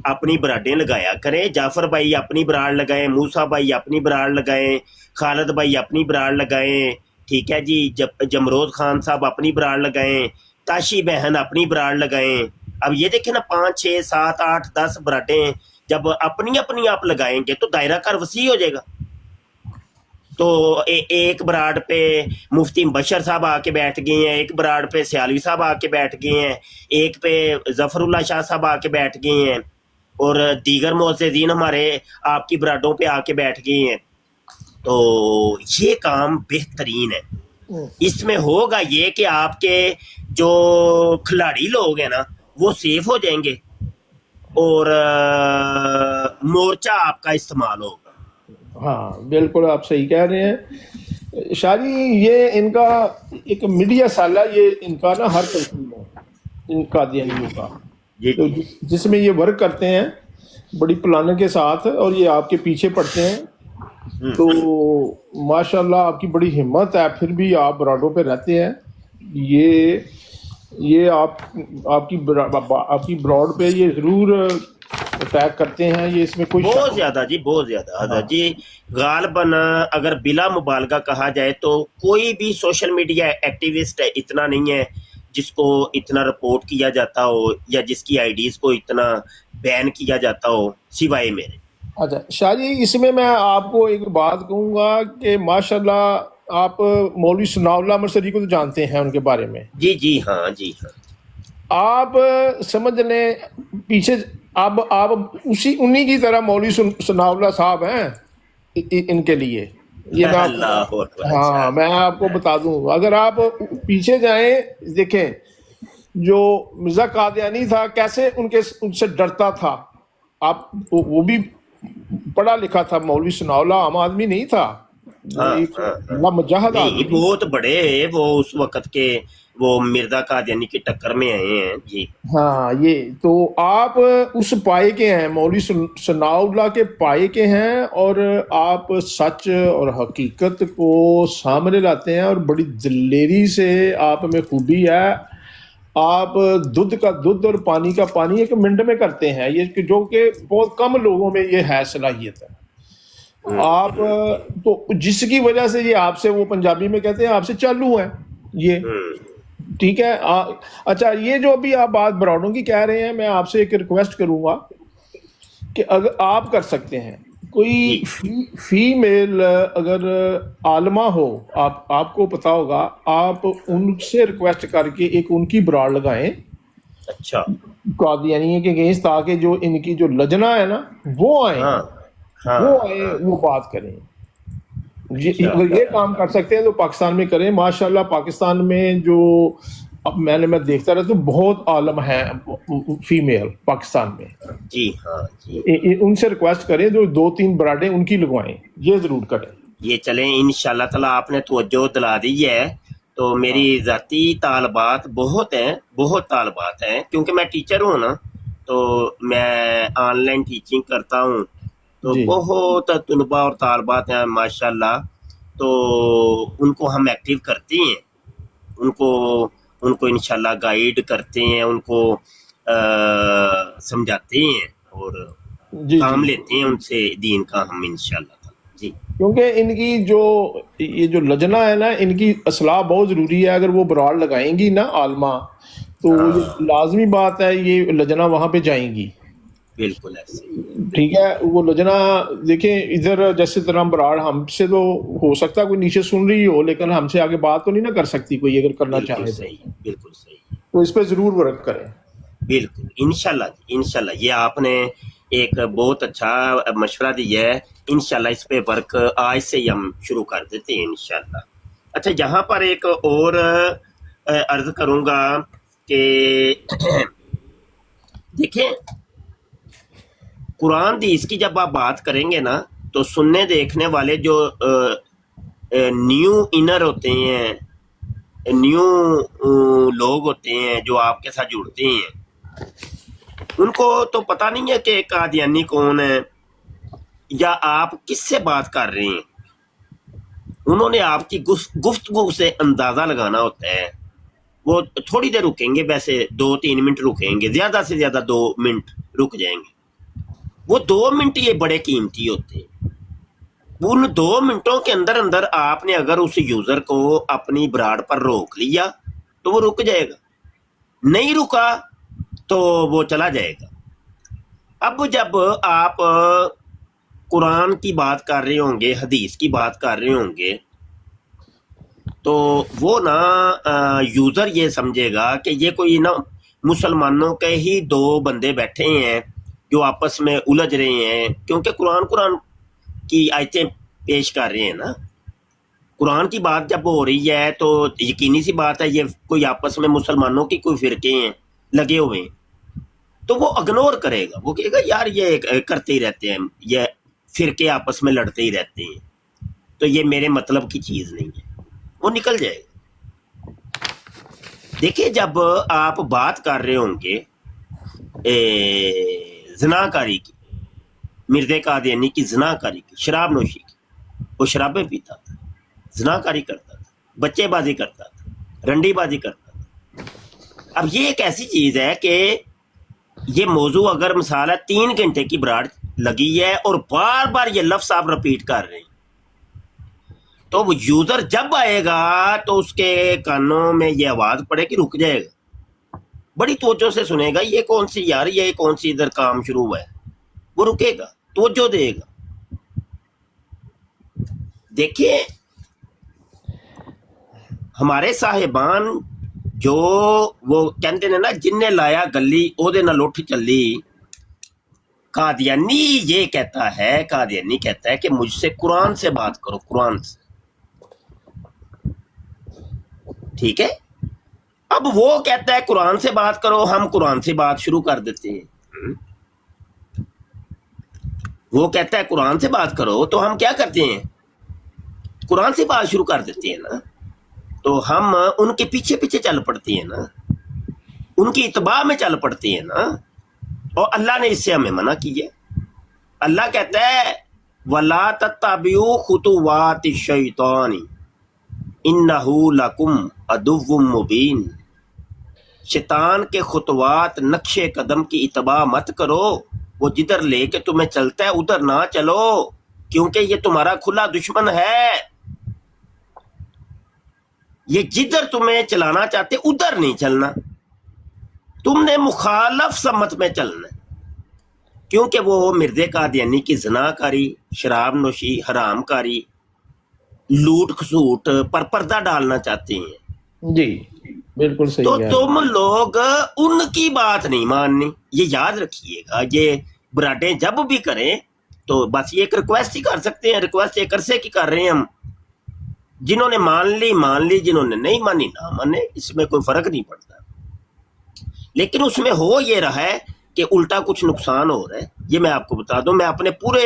S3: اپنی براڈیں لگایا کریں. جعفر بھائی اپنی براڈ لگائیں، موسیٰ بھائی اپنی براڈ لگائیں، خالد بھائی اپنی براڈ لگائیں، ٹھیک ہے جی. جمروز خان صاحب اپنی براڈ لگائیں، تاشی بہن اپنی براڈ لگائیں. اب یہ دیکھیں نا 5 6 7 8 10 براڈیں جب اپنی اپنی آپ لگائیں گے تو دائرہ کار وسیع ہو جائے گا. تو ایک براڈ پہ مفتی بشر صاحب آ کے بیٹھ گئے ہیں، ایک براڈ پہ سیالوی صاحب آ کے بیٹھ گئے ہیں، ایک پہ ظفر اللہ شاہ صاحب آ کے بیٹھ گئے ہیں، اور دیگر معززین ہمارے آپ کی براڈوں پہ آ کے بیٹھ گئے ہیں. تو یہ کام بہترین ہے. اس میں ہوگا یہ کہ آپ کے جو کھلاڑی لوگ ہیں نا وہ سیف ہو جائیں گے اور مورچہ آپ کا استعمال ہوگا.
S4: ہاں بالکل آپ صحیح کہہ رہے ہیں شاہ جی. یہ ان کا ایک میڈیا سالہ، یہ ان کا نا ہر تنظیم ہے ان قادیانیوں کا، تو جس میں یہ ورک کرتے ہیں بڑی پلاننگ کے ساتھ، اور یہ آپ کے پیچھے پڑتے ہیں. تو ماشاءاللہ آپ کی بڑی ہمت ہے، پھر بھی آپ براڈوں پہ رہتے ہیں. یہ آپ کی براڈ پہ یہ ضرور اٹیک کرتے ہیں، یہ اس میں کوئی
S3: بہت زیادہ جی، بہت زیادہ حضرت جی. غالباً اگر بلا مبالغہ کہا جائے تو کوئی بھی سوشل میڈیا ایکٹیوسٹ اتنا نہیں ہے جس کو اتنا رپورٹ کیا جاتا ہو یا جس کی آئی ڈیز کو اتنا بین کیا جاتا ہو سوائے میرے.
S4: اچھا شاہ جی، اس میں آپ کو ایک بات کہوں گا کہ ماشاءاللہ آپ مولوی ثناء اللہ مرسلی کو تو جانتے ہیں ان کے بارے میں.
S3: جی جی ہاں جی ہاں.
S4: آپ سمجھ لیں پیچھے اب آپ انہی کی طرح مولوی ثناء اللہ صاحب ہیں ان کے لیے. یہ میں آپ کو بتا دوں، اگر آپ پیچھے جائیں دیکھیں جو مرزا قادیانی تھا کیسے ان سے ڈرتا تھا. آپ وہ بھی پڑھا لکھا تھا، مولوی ثناء اللہ عام آدمی نہیں تھا، وہ
S3: ہاں
S4: ایک
S3: ہاں ہاں
S4: بڑا مجاہد
S3: نہیں
S4: آدمی.
S3: بہت بڑے وہ اس وقت کے وہ مرزا قادیانی کی ٹکر میں آئے ہیں جی.
S4: ہاں یہ تو آپ اس پائے کے ہیں، مولوی ثناء اللہ کے پائے کے ہیں، اور آپ سچ اور حقیقت کو سامنے لاتے ہیں، اور بڑی دلیری سے آپ میں خوبی ہے. آپ دودھ کا دودھ اور پانی کا پانی ایک منٹ میں کرتے ہیں، یہ جو کہ بہت کم لوگوں میں یہ ہے صلاحیت ہے. آپ تو جس کی وجہ سے یہ آپ سے، وہ پنجابی میں کہتے ہیں آپ سے چالو ہیں یہ. ٹھیک ہے. اچھا یہ جو ابھی آپ بات براڈوں کی کہہ رہے ہیں، میں آپ سے ایک ریکویسٹ کروں گا کہ اگر آپ کر سکتے ہیں، کوئی
S3: جی
S4: فیمیل اگر عالمہ ہو، آپ کو پتا ہوگا، آپ ان سے ریکویسٹ کر کے ایک ان کی براڈ لگائیں
S3: اچھا
S4: قادیانی کے اگینسٹ، تاکہ جو ان کی جو لجنا ہے نا وہ آئیں،
S3: ہاں ہاں
S4: وہ آئیں،
S3: ہاں
S4: وہ بات کریں.
S3: اچھا
S4: اگر یہ کام کر سکتے ہیں تو پاکستان میں کریں. ماشاءاللہ پاکستان میں جو اب میں دیکھتا رہتا ہوں، بہت عالم ہیں فیمیل پاکستان میں.
S3: جی ہاں جی.
S4: ان سے ریکویسٹ کریں جو 2-3 براڈیں ان کی لگوائیں، یہ ضرور کریں.
S3: یہ چلیں انشاءاللہ تعالیٰ آپ نے توجہ دلا دی ہے. تو میری ذاتی طالبات بہت ہیں، بہت طالبات ہیں، کیونکہ میں ٹیچر ہوں نا، تو میں آن لائن ٹیچنگ کرتا ہوں، تو
S4: جی
S3: بہت طلباء اور طالبات ہیں ماشاءاللہ. تو ان کو ہم ایکٹیو کرتے ہیں، ان کو انشاءاللہ گائیڈ کرتے ہیں، ان کو سمجھاتے ہیں، اور
S4: جی
S3: کام
S4: جی
S3: لیتے ہیں ان سے دین کا ہم انشاءاللہ تعالیٰ. جی
S4: کیونکہ ان کی جو یہ جو لجنا ہے نا، ان کی اصلاح بہت ضروری ہے. اگر وہ براڈ لگائیں گی نا عالمہ، تو یہ لازمی بات ہے، یہ لجنا وہاں پہ جائیں گی.
S3: بالکل ایسے ہی ہے.
S4: ٹھیک ہے. وہ لجنا دیکھیں ادھر جیسے طرح براڈ ہم سے تو ہو سکتا ہے کوئی نیچے سن رہی ہو، لیکن ہم سے آگے بات تو نہیں نہ کر سکتی کوئی، اگر کرنا
S3: بالکل
S4: چاہے
S3: صحیح، بالکل صحیح،
S4: تو اس پہ ضرور ورک کریں.
S3: بالکل انشاءاللہ جی انشاءاللہ. یہ آپ نے ایک بہت اچھا مشورہ دیا ہے. انشاءاللہ اس پہ ورک آج سے ہی ہم شروع کر دیتے ہیں انشاءاللہ. اچھا یہاں پر ایک اور عرض کروں گا کہ دیکھیں قرآن حدیث کی جب آپ بات کریں گے نا، تو سننے دیکھنے والے جو نیو انر ہوتے ہیں، نیو لوگ ہوتے ہیں جو آپ کے ساتھ جڑتے ہیں، ان کو تو پتہ نہیں ہے کہ قادیانی کون ہے یا آپ کس سے بات کر رہے ہیں. انہوں نے آپ کی گفتگو سے اندازہ لگانا ہوتا ہے. وہ تھوڑی دیر رکیں گے، ویسے 2-3 منٹ رکیں گے، زیادہ سے زیادہ 2 منٹ رک جائیں گے. وہ 2 منٹ یہ بڑے قیمتی ہوتے ہیں. ان 2 منٹوں کے اندر اندر آپ نے اگر اس یوزر کو اپنی براڈ پر روک لیا تو وہ رک جائے گا، نہیں رکا تو وہ چلا جائے گا. اب جب آپ قرآن کی بات کر رہے ہوں گے، حدیث کی بات کر رہے ہوں گے، تو وہ نا یوزر یہ سمجھے گا کہ یہ کوئی نا مسلمانوں کے ہی 2 بندے بیٹھے ہیں جو آپس میں الجھ رہے ہیں، کیونکہ قرآن کی آیتیں پیش کر رہے ہیں نا. قرآن کی بات جب ہو رہی ہے تو یقینی سی بات ہے یہ کوئی آپس میں مسلمانوں کی کوئی فرقے ہیں لگے ہوئے ہیں، تو وہ اگنور کرے گا. وہ کہے گا یار یہ کرتے ہی رہتے ہیں، یہ فرقے آپس میں لڑتے ہی رہتے ہیں، تو یہ میرے مطلب کی چیز نہیں ہے، وہ نکل جائے گا. دیکھیں جب آپ بات کر رہے ہوں گے زنا کاری کی، مرزا قادیانی کی زنا کاری کی، شراب نوشی کی، وہ شرابیں پیتا تھا، زنا کاری کرتا تھا، بچے بازی کرتا تھا، رنڈی بازی کرتا تھا. اب یہ ایک ایسی چیز ہے کہ یہ موضوع اگر مثال ہے 3 گھنٹے کی براڈ لگی ہے اور بار بار یہ لفظ آپ رپیٹ کر رہے ہیں، تو وہ یوزر جب آئے گا تو اس کے کانوں میں یہ آواز پڑے کہ رک جائے گا، بڑی توجہ سے سنے گا یہ کون سی یار، یہ کون سی ادھر کام شروع ہوا ہے، وہ رکے گا، توجہ دے گا. دیکھیے ہمارے صاحبان جو وہ کہتے ہیں نا جن نے لایا گلی او دے نال اٹھ چلی، قادیانی یہ کہتا ہے، قادیانی کہتا ہے کہ مجھ سے قرآن سے بات کرو، قرآن سے. ٹھیک ہے. اب وہ کہتا ہے قرآن سے بات کرو، ہم قرآن سے بات شروع کر دیتے ہیں۔ وہ کہتا ہے قرآن سے بات کرو تو ہم کیا کرتے ہیں؟ قرآن سے بات شروع کر دیتے ہیں نا، تو ہم ان کے پیچھے پیچھے چل پڑتے ہیں نا، ان کی اتباع میں چل پڑتے ہیں نا، اور اللہ نے اس سے ہمیں منع کی ہے۔ اللہ کہتا ہے وَلَا تَتَّبِعُوا خُطُوَاتِ الشَّيْطَانِ إِنَّهُ لَكُمْ عَدُوٌّ مُبِينٌ، شیطان کے خطوات نقش قدم کی اتباع مت کرو، وہ جدھر لے کے تمہیں چلتا ہے ادھر نہ چلو، کیونکہ یہ تمہارا کھلا دشمن ہے، یہ جدھر تمہیں چلانا چاہتے ادھر نہیں چلنا، تم نے مخالف سمت میں چلنا ہے، کیونکہ وہ مرد قادیانی کی زنا کاری، شراب نوشی، حرام کاری، لوٹ کھسوٹ پر پردہ ڈالنا چاہتے ہیں۔
S4: جی بالکل صحیح
S3: تو
S4: ہے۔
S3: تم لوگ ان کی بات نہیں ماننی، یہ یاد رکھیے گا۔ یہ براڈیں جب بھی کریں تو بس یہ ایک ریکویسٹ ہی کر سکتے ہیں، ریکویسٹ ایک عرصے کی کر رہے ہیں ہم، جنہوں نے مان لی، جنہوں نے نہیں مانی نہ مانے، اس میں کوئی فرق نہیں پڑتا، لیکن اس میں ہو یہ رہا ہے کہ الٹا کچھ نقصان ہو رہا ہے۔ یہ میں آپ کو بتا دوں، میں اپنے پورے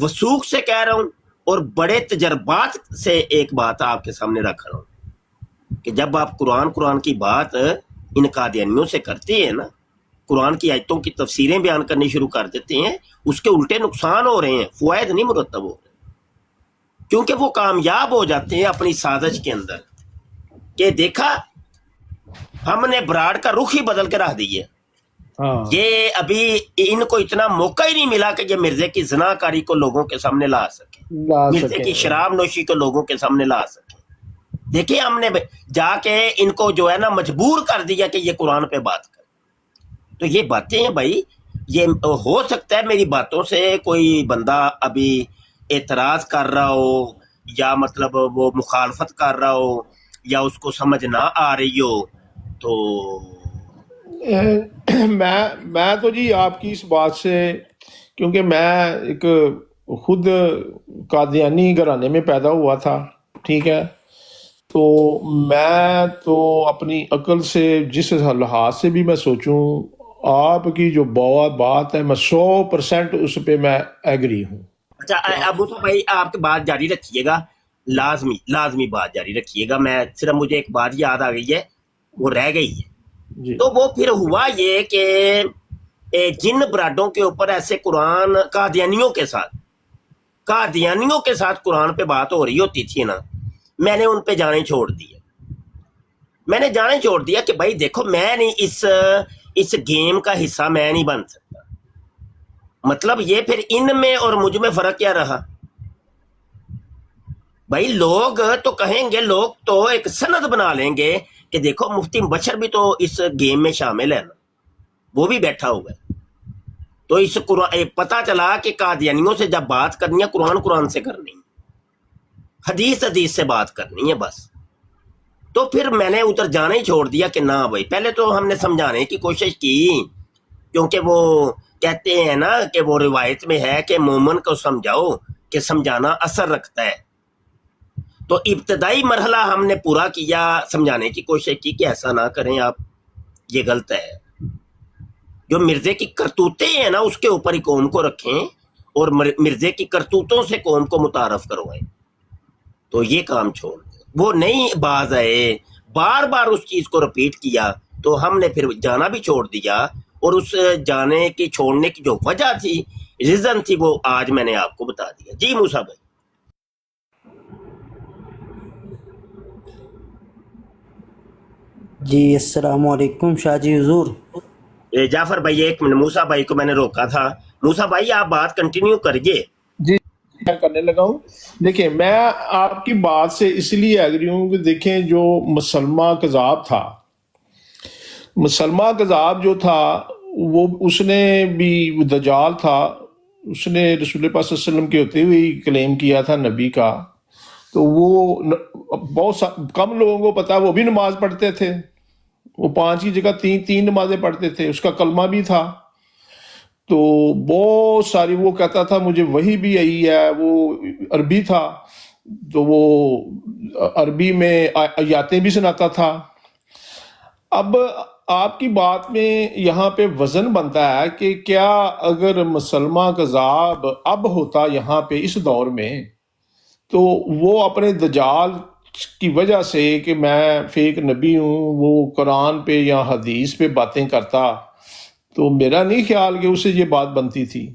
S3: وثوق سے کہہ رہا ہوں اور بڑے تجربات سے ایک بات آپ کے سامنے رکھ رہا ہوں کہ جب آپ قرآن کی بات ان قادیانیوں سے کرتے ہیں نا، قرآن کی آیتوں کی تفسیریں بیان کرنی شروع کر دیتے ہیں، اس کے الٹے نقصان ہو رہے ہیں، فوائد نہیں مرتب ہو رہے، کیونکہ وہ کامیاب ہو جاتے ہیں اپنی سازش کے اندر کہ دیکھا ہم نے براڈ کا رخ ہی بدل کے رکھ دیے، یہ ابھی ان کو اتنا موقع ہی نہیں ملا کہ یہ مرزے کی زنا کاری کو لوگوں کے سامنے لا سکے، مرزے کی شراب نوشی کو لوگوں کے سامنے لا سکے۔ دیکھیں ہم نے جا کے ان کو جو ہے نا مجبور کر دیا کہ یہ قرآن پہ بات کرے۔ تو یہ باتیں ہیں بھائی، یہ ہو سکتا ہے میری باتوں سے کوئی بندہ ابھی اعتراض کر رہا ہو، یا مطلب وہ مخالفت کر رہا ہو، یا اس کو سمجھ نہ آ رہی ہو، تو
S4: میں تو جی آپ کی اس بات سے، کیونکہ میں ایک خود قادیانی گھرانے میں پیدا ہوا تھا، ٹھیک ہے، تو میں تو اپنی عقل سے جس لحاظ سے بھی میں سوچوں، آپ کی جو بات ہے میں 100% اس پہ میں ایگری ہوں۔
S3: اچھا ابو تو بھائی آپ کی بات جاری رکھیے گا، لازمی بات جاری رکھیے گا۔ میں صرف مجھے ایک بات یاد آ گئی ہے، وہ رہ گئی ہے،
S4: جی
S3: تو وہ پھر ہوا یہ کہ جن براڈوں کے اوپر ایسے قرآن قادیانیوں کے ساتھ قرآن پہ بات ہو رہی ہوتی تھی نا، میں نے ان پہ جانے چھوڑ دیا کہ بھائی دیکھو میں نہیں اس گیم کا حصہ میں نہیں بن سکتا۔ مطلب یہ پھر ان میں اور مجھ میں فرق کیا رہا؟ بھائی لوگ تو کہیں گے، لوگ تو ایک سند بنا لیں گے کہ دیکھو مفتی مبشر بھی تو اس گیم میں شامل ہے نا، وہ بھی بیٹھا ہوا ہے، تو اس پتا چلا کہ قادیانیوں سے جب بات کرنی ہے قرآن سے کرنی ہے، حدیث سے بات کرنی ہے بس۔ تو پھر میں نے ادھر جانا ہی چھوڑ دیا کہ نہ بھائی، پہلے تو ہم نے سمجھانے کی کوشش کی، کیونکہ وہ کہتے ہیں نا کہ وہ روایت میں ہے کہ مومن کو سمجھاؤ کہ سمجھانا اثر رکھتا ہے، تو ابتدائی مرحلہ ہم نے پورا کیا، سمجھانے کی کوشش کی کہ ایسا نہ کریں آپ، یہ غلط ہے، جو مرزے کی کرتوتیں ہیں نا اس کے اوپر ہی قوم کو رکھیں اور مرزے کی کرتوتوں سے قوم کو متعارف کروائیں، تو یہ کام چھوڑ دیں۔ وہ نہیں باز آئے، بار اس چیز کو رپیٹ کیا، تو ہم نے پھر جانا بھی چھوڑ دیا، اور اس جانے کی چھوڑنے کی جو وجہ تھی، ریزن تھی، وہ آج میں نے آپ کو بتا دیا۔ جی موسیٰ بھائی۔
S7: جی السلام علیکم شاہ جی حضور۔
S3: جعفر بھائی ایک منٹ، موسیٰ بھائی کو میں نے روکا تھا، موسیٰ بھائی آپ بات کنٹینیو کریے۔
S4: جی میں کرنے لگا ہوں۔ دیکھیں میں آپ کی بات سے اس لیے ایگری ہوں کہ دیکھیں جو مسلمہ کذاب تھا، مسلمہ کذاب جو تھا وہ اس نے بھی دجال تھا، اس نے رسول پاک صلی اللہ علیہ وسلم کے ہوتے ہوئے کلیم کیا تھا نبی کا، تو وہ بہت کم لوگوں کو پتا، وہ بھی نماز پڑھتے تھے، وہ 5 کی جگہ 3 نمازیں پڑھتے تھے، اس کا کلمہ بھی تھا، تو بہت ساری وہ کہتا تھا مجھے وہی بھی آئی ہے، وہ عربی تھا، تو وہ عربی میں آیاتیں بھی سناتا تھا، اب آپ کی بات میں یہاں پہ وزن بنتا ہے کہ کیا اگر مسلمہ کذاب اب ہوتا یہاں پہ اس دور میں، تو وہ اپنے دجال کی وجہ سے کہ میں فیک نبی ہوں، وہ قرآن پہ یا حدیث پہ باتیں کرتا، تو میرا نہیں خیال کہ اسے یہ بات بنتی تھی۔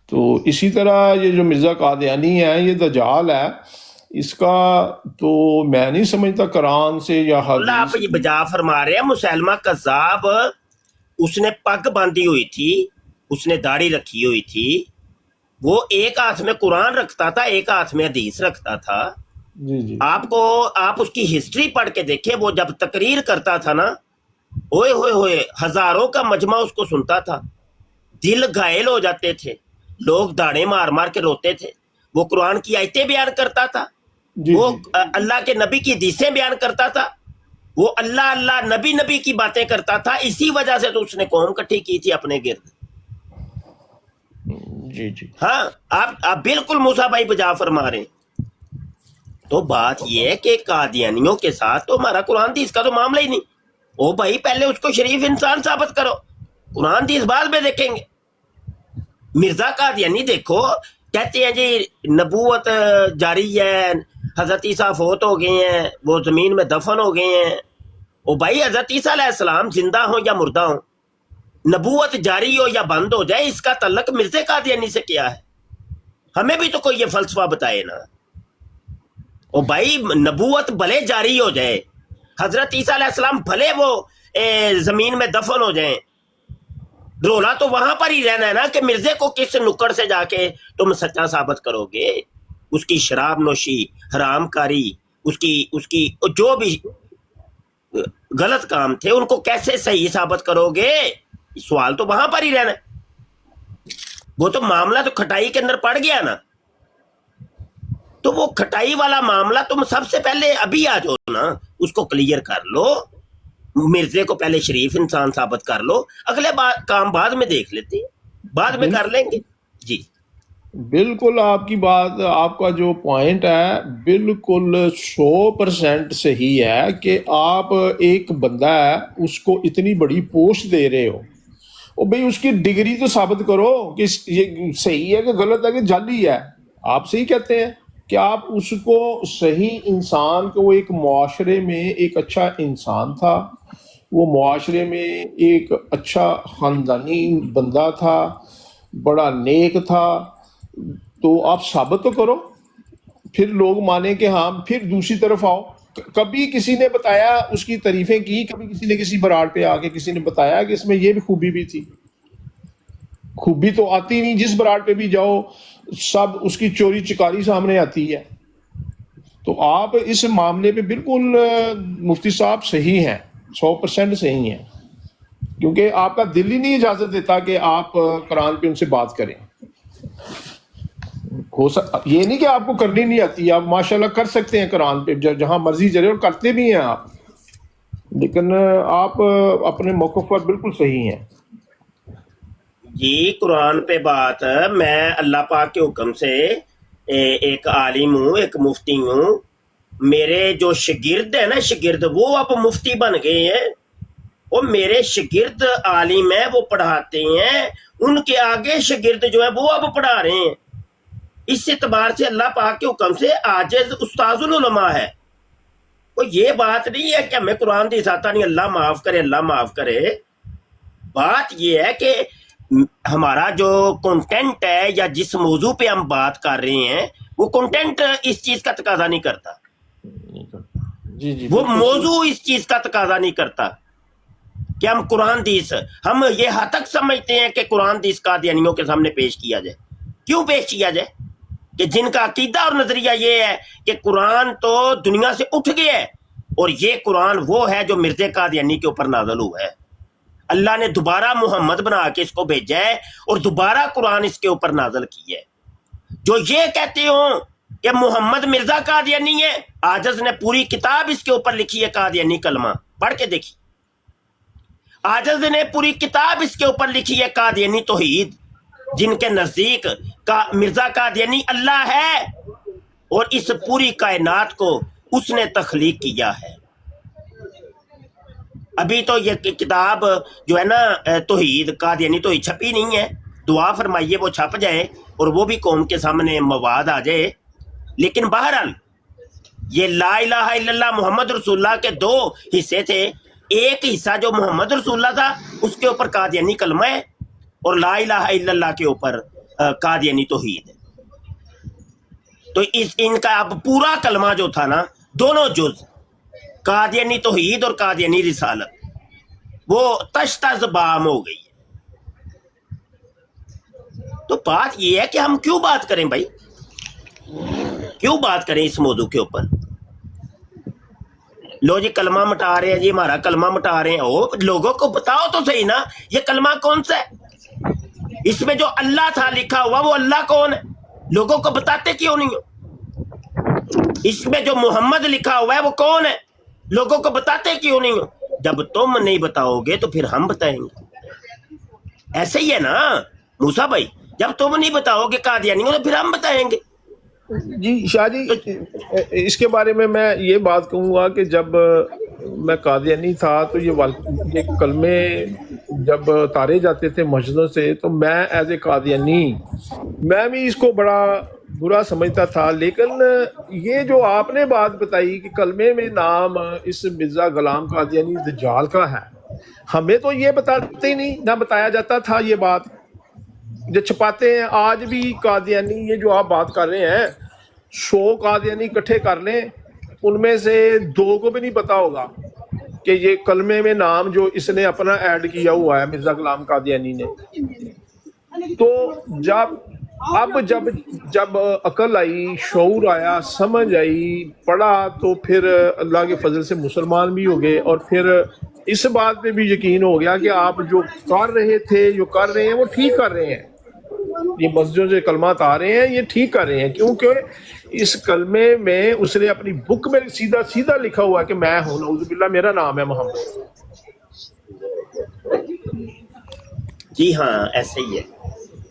S4: تو اسی طرح یہ جو مرزا قادیانی ہے، یہ دجال ہے، اس کا تو میں نہیں سمجھتا قرآن سے یا
S3: اللہ آپ
S4: حدیث۔
S3: یہ بجا فرما رہے ہیں مسلمہ کذاب، اس نے پگ باندھی ہوئی تھی، اس نے داڑھی رکھی ہوئی تھی، وہ ایک ہاتھ میں قرآن رکھتا تھا، ایک ہاتھ میں حدیث رکھتا تھا۔
S4: جی
S3: آپ اس کی ہسٹری پڑھ کے دیکھیں، وہ جب تقریر کرتا تھا نا، ہوئے ہوئے ہوئے ہزاروں کا مجمع اس کو سنتا تھا، دل گھائل ہو جاتے تھے، لوگ داڑیں مار مار کے روتے تھے۔ وہ قرآن کی آیتیں بیان کرتا تھا،
S4: جی
S3: وہ
S4: جی
S3: اللہ کے نبی کی حدیثیں بیان کرتا تھا، وہ اللہ اللہ نبی نبی کی باتیں کرتا تھا۔ اسی وجہ سے تو اس نے قوم کٹھی کی تھی اپنے گرد۔
S4: جی جی
S3: ہاں آپ بالکل موسیٰ بھائی بجا فرما رہے ہیں۔ تو بات یہ ہے کہ قادیانیوں کے ساتھ تو ہمارا قرآن حدیث کا تو معاملہ ہی نہیں۔ او بھائی پہلے اس کو شریف انسان ثابت کرو، قرآن حدیث بعد میں دیکھیں گے۔ مرزا قادیانی دیکھو، کہتے ہیں جی نبوت جاری ہے، حضرت عیسیٰ فوت ہو گئے ہیں، وہ زمین میں دفن ہو گئے ہیں۔ او بھائی حضرت عیسیٰ علیہ السلام زندہ ہوں یا مردہ ہوں، نبوت جاری ہو یا بند ہو جائے، اس کا تعلق مرزا قادیانی سے کیا ہے؟ ہمیں بھی تو کوئی یہ فلسفہ بتائے نا۔ او بھائی نبوت بھلے جاری ہو جائے، حضرت عیسیٰ علیہ السلام بھلے وہ زمین میں دفن ہو جائیں، رولا تو وہاں پر ہی رہنا ہے نا کہ مرزے کو کس نکڑ سے جا کے تم سچا ثابت کرو گے؟ اس کی شراب نوشی، حرام کاری، اس کی جو بھی غلط کام تھے ان کو کیسے صحیح ثابت کرو گے؟ سوال تو وہاں پر ہی رہنا ہے۔ وہ تو معاملہ تو کھٹائی کے اندر پڑ گیا نا، تو وہ کھٹائی والا معاملہ تم سب سے پہلے ابھی آ جاؤ نا، اس کو کلیئر کر لو۔ مرزے کو پہلے شریف انسان ثابت کر لو، اگلے کام بعد میں دیکھ لیتے ہیں، بعد میں کر لیں گے۔ جی
S4: بالکل آپ کی بات، آپ کا جو پوائنٹ ہے بالکل 100% صحیح ہے کہ آپ ایک بندہ ہے اس کو اتنی بڑی پوسٹ دے رہے ہو، اور بھئی اس کی ڈگری تو ثابت کرو کہ یہ صحیح ہے کہ غلط ہے کہ جعلی ہے۔ آپ صحیح کہتے ہیں کہ آپ اس کو صحیح انسان کو، وہ ایک معاشرے میں ایک اچھا انسان تھا، وہ معاشرے میں ایک اچھا خاندانی بندہ تھا، بڑا نیک تھا، تو آپ ثابت تو کرو، پھر لوگ مانیں کہ ہاں۔ پھر دوسری طرف آؤ، کبھی کسی نے بتایا اس کی تعریفیں کی، کبھی کسی نے کسی براڑ پہ آ کے کسی نے بتایا کہ اس میں یہ بھی خوبی بھی تھی؟ خوبی تو آتی نہیں، جس براڑ پہ بھی جاؤ سب اس کی چوری چکاری سامنے آتی ہے۔ تو آپ اس معاملے پہ بالکل مفتی صاحب صحیح ہیں، 100% صحیح ہیں، کیونکہ آپ کا دل ہی نہیں اجازت دیتا کہ آپ قرآن پہ ان سے بات کریں۔ یہ نہیں کہ آپ کو کرنی نہیں آتی، آپ ماشاءاللہ کر سکتے ہیں قرآن پہ جہاں مرضی چلے، اور کرتے بھی ہیں آپ، لیکن آپ اپنے موقف پر بالکل صحیح ہیں۔
S3: جی قرآن پہ بات، میں اللہ پاک کے حکم سے ایک عالم ہوں، ایک مفتی ہوں۔ میرے جو شاگرد ہیں نا، شاگرد وہ اب مفتی بن گئے ہیں، اور میرے شاگرد عالم ہیں، وہ پڑھاتے ہیں، ان کے آگے شاگرد جو ہیں وہ اب پڑھا رہے ہیں۔ اس اعتبار سے اللہ پاک کے حکم سے عاجز استاذ العلماء ہے۔ تو یہ بات نہیں ہے کہ ہمیں قرآن حدیث آتا نہیں، اللہ معاف کرے، اللہ معاف کرے۔ بات یہ ہے کہ ہمارا جو کنٹینٹ ہے یا جس موضوع پہ ہم بات کر رہے ہیں، وہ کنٹینٹ اس چیز کا تقاضا نہیں کرتا،
S4: جی جی
S3: وہ موضوع اس چیز کا تقاضا نہیں کرتا کہ ہم قرآن حدیث، ہم یہ حد تک سمجھتے ہیں کہ قرآن حدیث قادیانیوں کے سامنے پیش کیا جائے۔ کیوں پیش کیا جائے؟ کہ جن کا عقیدہ اور نظریہ یہ ہے کہ قرآن تو دنیا سے اٹھ گیا ہے، اور یہ قرآن وہ ہے جو مرزا قادیانی کے اوپر نازل ہوا ہے۔ اللہ نے دوبارہ محمد بنا کے اس کو بھیجا ہے، اور دوبارہ قرآن اس کے اوپر نازل کی ہے۔ جو یہ کہتے ہوں کہ محمد مرزا قادیانی ہے، عاجز نے پوری کتاب اس کے اوپر لکھی ہے، قادیانی کلمہ پڑھ کے دیکھی۔ عاجز نے پوری کتاب اس کے اوپر لکھی ہے، قادیانی توحید، جن کے نزدیک مرزا قادیانی اللہ ہے، اور اس پوری کائنات کو اس نے تخلیق کیا ہے۔ ابھی تو یہ کتاب جو ہے نا توحید قادیانی توحید چھپی نہیں ہے، دعا فرمائیے وہ چھپ جائے اور وہ بھی قوم کے سامنے مواد آ جائے. لیکن بہرحال یہ لا الہ الا اللہ محمد رسول اللہ کے دو حصے تھے. ایک حصہ جو محمد رسول اللہ تھا اس کے اوپر قادیانی کلمہ ہے، اور لا الہ الا اللہ کے اوپر قادیانی توحید ہے. تو ان کا اب پورا کلمہ جو تھا نا، دونوں جز قادیانی توحید اور قادیانی رسالت، وہ تشتہ زبام ہو گئی ہے. تو بات یہ ہے کہ ہم کیوں بات کریں بھائی، کیوں بات کریں اس موضوع کے اوپر؟ لو جی کلمہ مٹا رہے ہیں جی، ہمارا کلمہ مٹا رہے ہیں. او لوگوں کو بتاؤ تو صحیح نا یہ کلمہ کون سا ہے؟ اس میں جو اللہ تھا لکھا ہوا وہ اللہ کون ہے؟ لوگوں کو بتاتے کیوں نہیں ہو؟ اس میں جو محمد لکھا ہوا ہے وہ کون ہے؟ لوگوں کو بتاتے کیوں نہیں ہو؟ جب تم نہیں بتاؤ گے تو پھر ہم بتائیں گے. ایسے ہی ہے نا موسیٰ بھائی، جب تم نہیں بتاؤ گے قادیانیوں تو پھر ہم بتائیں گے.
S4: جی شاہ جی، اس کے بارے میں یہ بات کہوں گا کہ جب میں قادیانی تھا تو یہ کلمے جب اتارے جاتے تھے مسجدوں سے تو میں ایز اے قادیانی میں بھی اس کو بڑا برا سمجھتا تھا. لیکن یہ جو آپ نے بات بتائی کہ کلمے میں نام اس مرزا غلام قادیانی دجال کا ہے، ہمیں تو یہ بتاتے ہی نہیں، نہ بتایا جاتا تھا. یہ بات جو چھپاتے ہیں آج بھی قادیانی، یہ جو آپ بات کر رہے ہیں 100 قادیانی اکٹھے کر لیں، ان میں سے 2 کو بھی نہیں پتا ہوگا کہ یہ کلمے میں نام جو اس نے اپنا ایڈ کیا ہوا ہے مرزا غلام قادیانی نے. تو جب عقل آئی، شعور آیا، سمجھ آئی، پڑھا، تو پھر اللہ کے فضل سے مسلمان بھی ہو گئے. اور پھر اس بات پہ بھی یقین ہو گیا کہ آپ جو کر رہے تھے، جو کر رہے ہیں وہ ٹھیک کر رہے ہیں. یہ مسجدوں سے کلمات آ رہے ہیں، یہ ٹھیک کر رہے ہیں، کیونکہ اس کلمے میں اس نے اپنی بک میں سیدھا لکھا ہوا ہے کہ میں ہوں، نعوذ باللہ میرا نام ہے محمد.
S3: جی ہاں ایسے ہی ہے،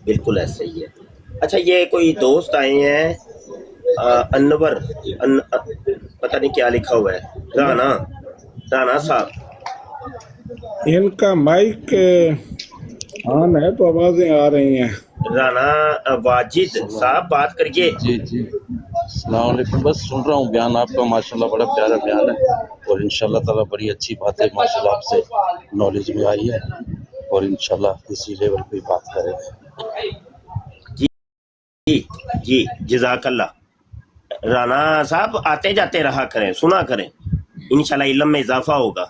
S3: بالکل ایسے ہی ہے. اچھا یہ کوئی دوست آئے ہیں انور، پتہ نہیں کیا لکھا ہوا ہے، رانا صاحب.
S2: ان کا مائک آن ہے تو آوازیں آ رہی ہیں.
S3: رانا واجد صاحب بات کریے.
S8: جی السلام علیکم. بس سن رہا ہوں بیان آپ کا، ماشاءاللہ بڑا پیارا بیان ہے، اور انشاءاللہ تعالیٰ بڑی اچھی بات ہے، ماشاءاللہ آپ سے نالج میں آئی ہے، اور انشاءاللہ اسی لیول پہ بات کریں.
S3: جی جزاک اللہ. رانا صاحب آتے جاتے رہا کریں، سنا کریں، انشاءاللہ علم میں اضافہ ہوگا.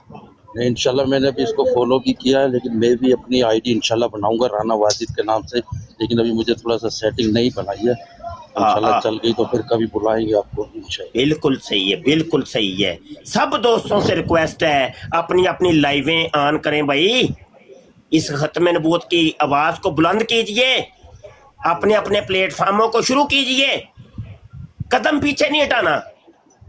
S8: نہیں انشاءاللہ میں نے ابھی اس کو فالو بھی کیا ہے، لیکن میں بھی اپنی آئی ڈی انشاءاللہ بناؤں گا رانا واجد کے نام سے، لیکن ابھی مجھے تھوڑا سا سیٹنگ نہیں بنائی ہے. انشاءاللہ چل گئی تو پھر کبھی بلائیں گے آپ کو انشاءاللہ.
S3: بالکل صحیح ہے، بالکل صحیح ہے. سب دوستوں سے ریکویسٹ ہے اپنی لائیویں آن کریں بھائی، اس ختم نبوت کی آواز کو بلند کیجئے، اپنے پلیٹ فارموں کو شروع کیجئے، قدم پیچھے نہیں ہٹانا.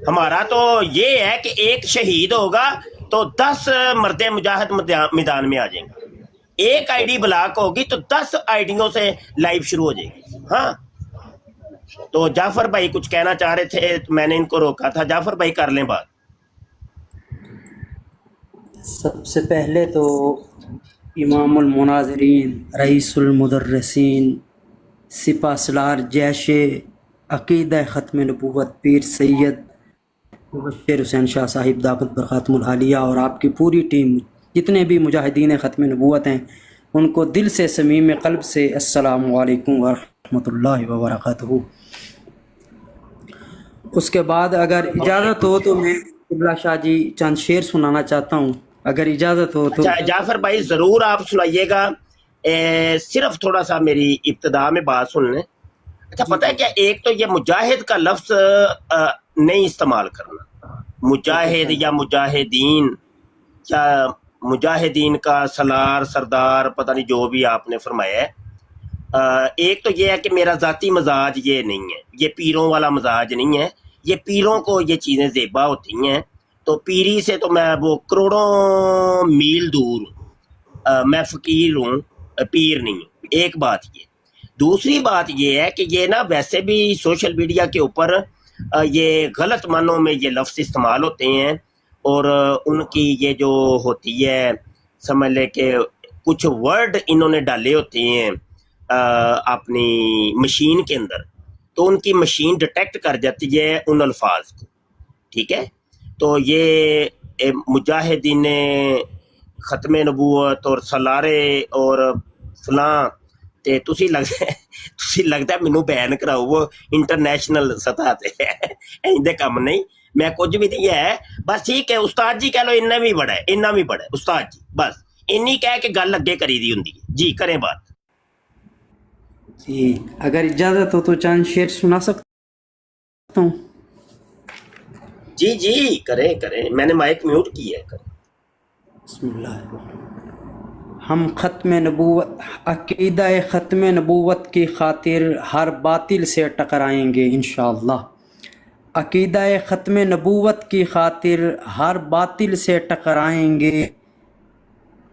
S3: ہمارا تو یہ ہے کہ ایک شہید ہوگا تو 10 مرد مجاہد میدان میں آ جائیں گے. ایک آئی ڈی بلاک ہوگی تو 10 آئی ڈیوں سے لائیو شروع ہو جائے گی. ہاں تو جعفر بھائی کچھ کہنا چاہ رہے تھے، میں نے ان کو روکا تھا. جعفر بھائی کر لیں بات.
S7: سب سے پہلے تو امام المناظرین، رئیس المدرسین، سپہ سالار جیش عقیدہ ختم نبوت پیر سید مبشر حسین شاہ صاحب دعوت برخاتم العالیہ، اور آپ کی پوری ٹیم، جتنے بھی مجاہدین ختم نبوت ہیں، ان کو دل سے صمیم قلب سے السلام علیکم ورحمۃ اللہ وبرکاتہ. اس کے بعد اگر اجازت ہو تو میں قبلہ شاہ جی چند شعر سنانا چاہتا ہوں، اگر اجازت ہو تو.
S3: جعفر بھائی ضرور آپ سنائیے گا. صرف تھوڑا سا میری ابتدا میں بات سن لیں. اچھا پتہ ہے کیا، ایک تو یہ مجاہد کا لفظ نہیں استعمال کرنا، مجاہد یا مجاہدین یا مجاہدین کا سالار سردار، پتہ نہیں جو بھی آپ نے فرمایا ہے. ایک تو یہ ہے کہ میرا ذاتی مزاج یہ نہیں ہے، یہ پیروں والا مزاج نہیں ہے. یہ پیروں کو یہ چیزیں زیبا ہوتی ہیں، تو پیری سے تو میں وہ کروڑوں میل دور ہوں. میں فقیر ہوں، پیر نہیں ہوں. ایک بات یہ. دوسری بات یہ ہے کہ یہ نا ویسے بھی سوشل میڈیا کے اوپر یہ غلط معنوں میں یہ لفظ استعمال ہوتے ہیں، اور ان کی یہ جو ہوتی ہے سمجھ لے کہ کچھ ورڈ انہوں نے ڈالے ہوتے ہیں اپنی مشین کے اندر، تو ان کی مشین ڈیٹیکٹ کر جاتی ہے ان الفاظ کو، ٹھیک ہے. تو یہ مجاہدین ختم نبوت اور سلارے اور فلاں تے تسی لگتا ہے مینوں بین کراؤ وہ انٹرنیشنل سطح تے ایندے کم نہیں، میں کچھ بھی نہیں ہے، بس ٹھیک ہے استاد جی کہہ لو اتنا بھی بڑا ہے، اتنا بھی بڑا ہے استاد جی، بس انی کہہ کے گل اگے کری دی ہوندی ہے. جی کریں بات.
S7: جی اگر اجازت ہو تو چند شعر سنا سکتا ہوں.
S3: جی جی کریں کریں، میں نے مائک میوٹ کیا ہے. کریں.
S7: بسم اللہ الرحمن. ہم ختم نبوت، عقیدہ ختم نبوت کی خاطر ہر باطل سے ٹکرائیں گے انشاءاللہ. عقیدہ ختم نبوت کی خاطر ہر باطل سے ٹکرائیں گے.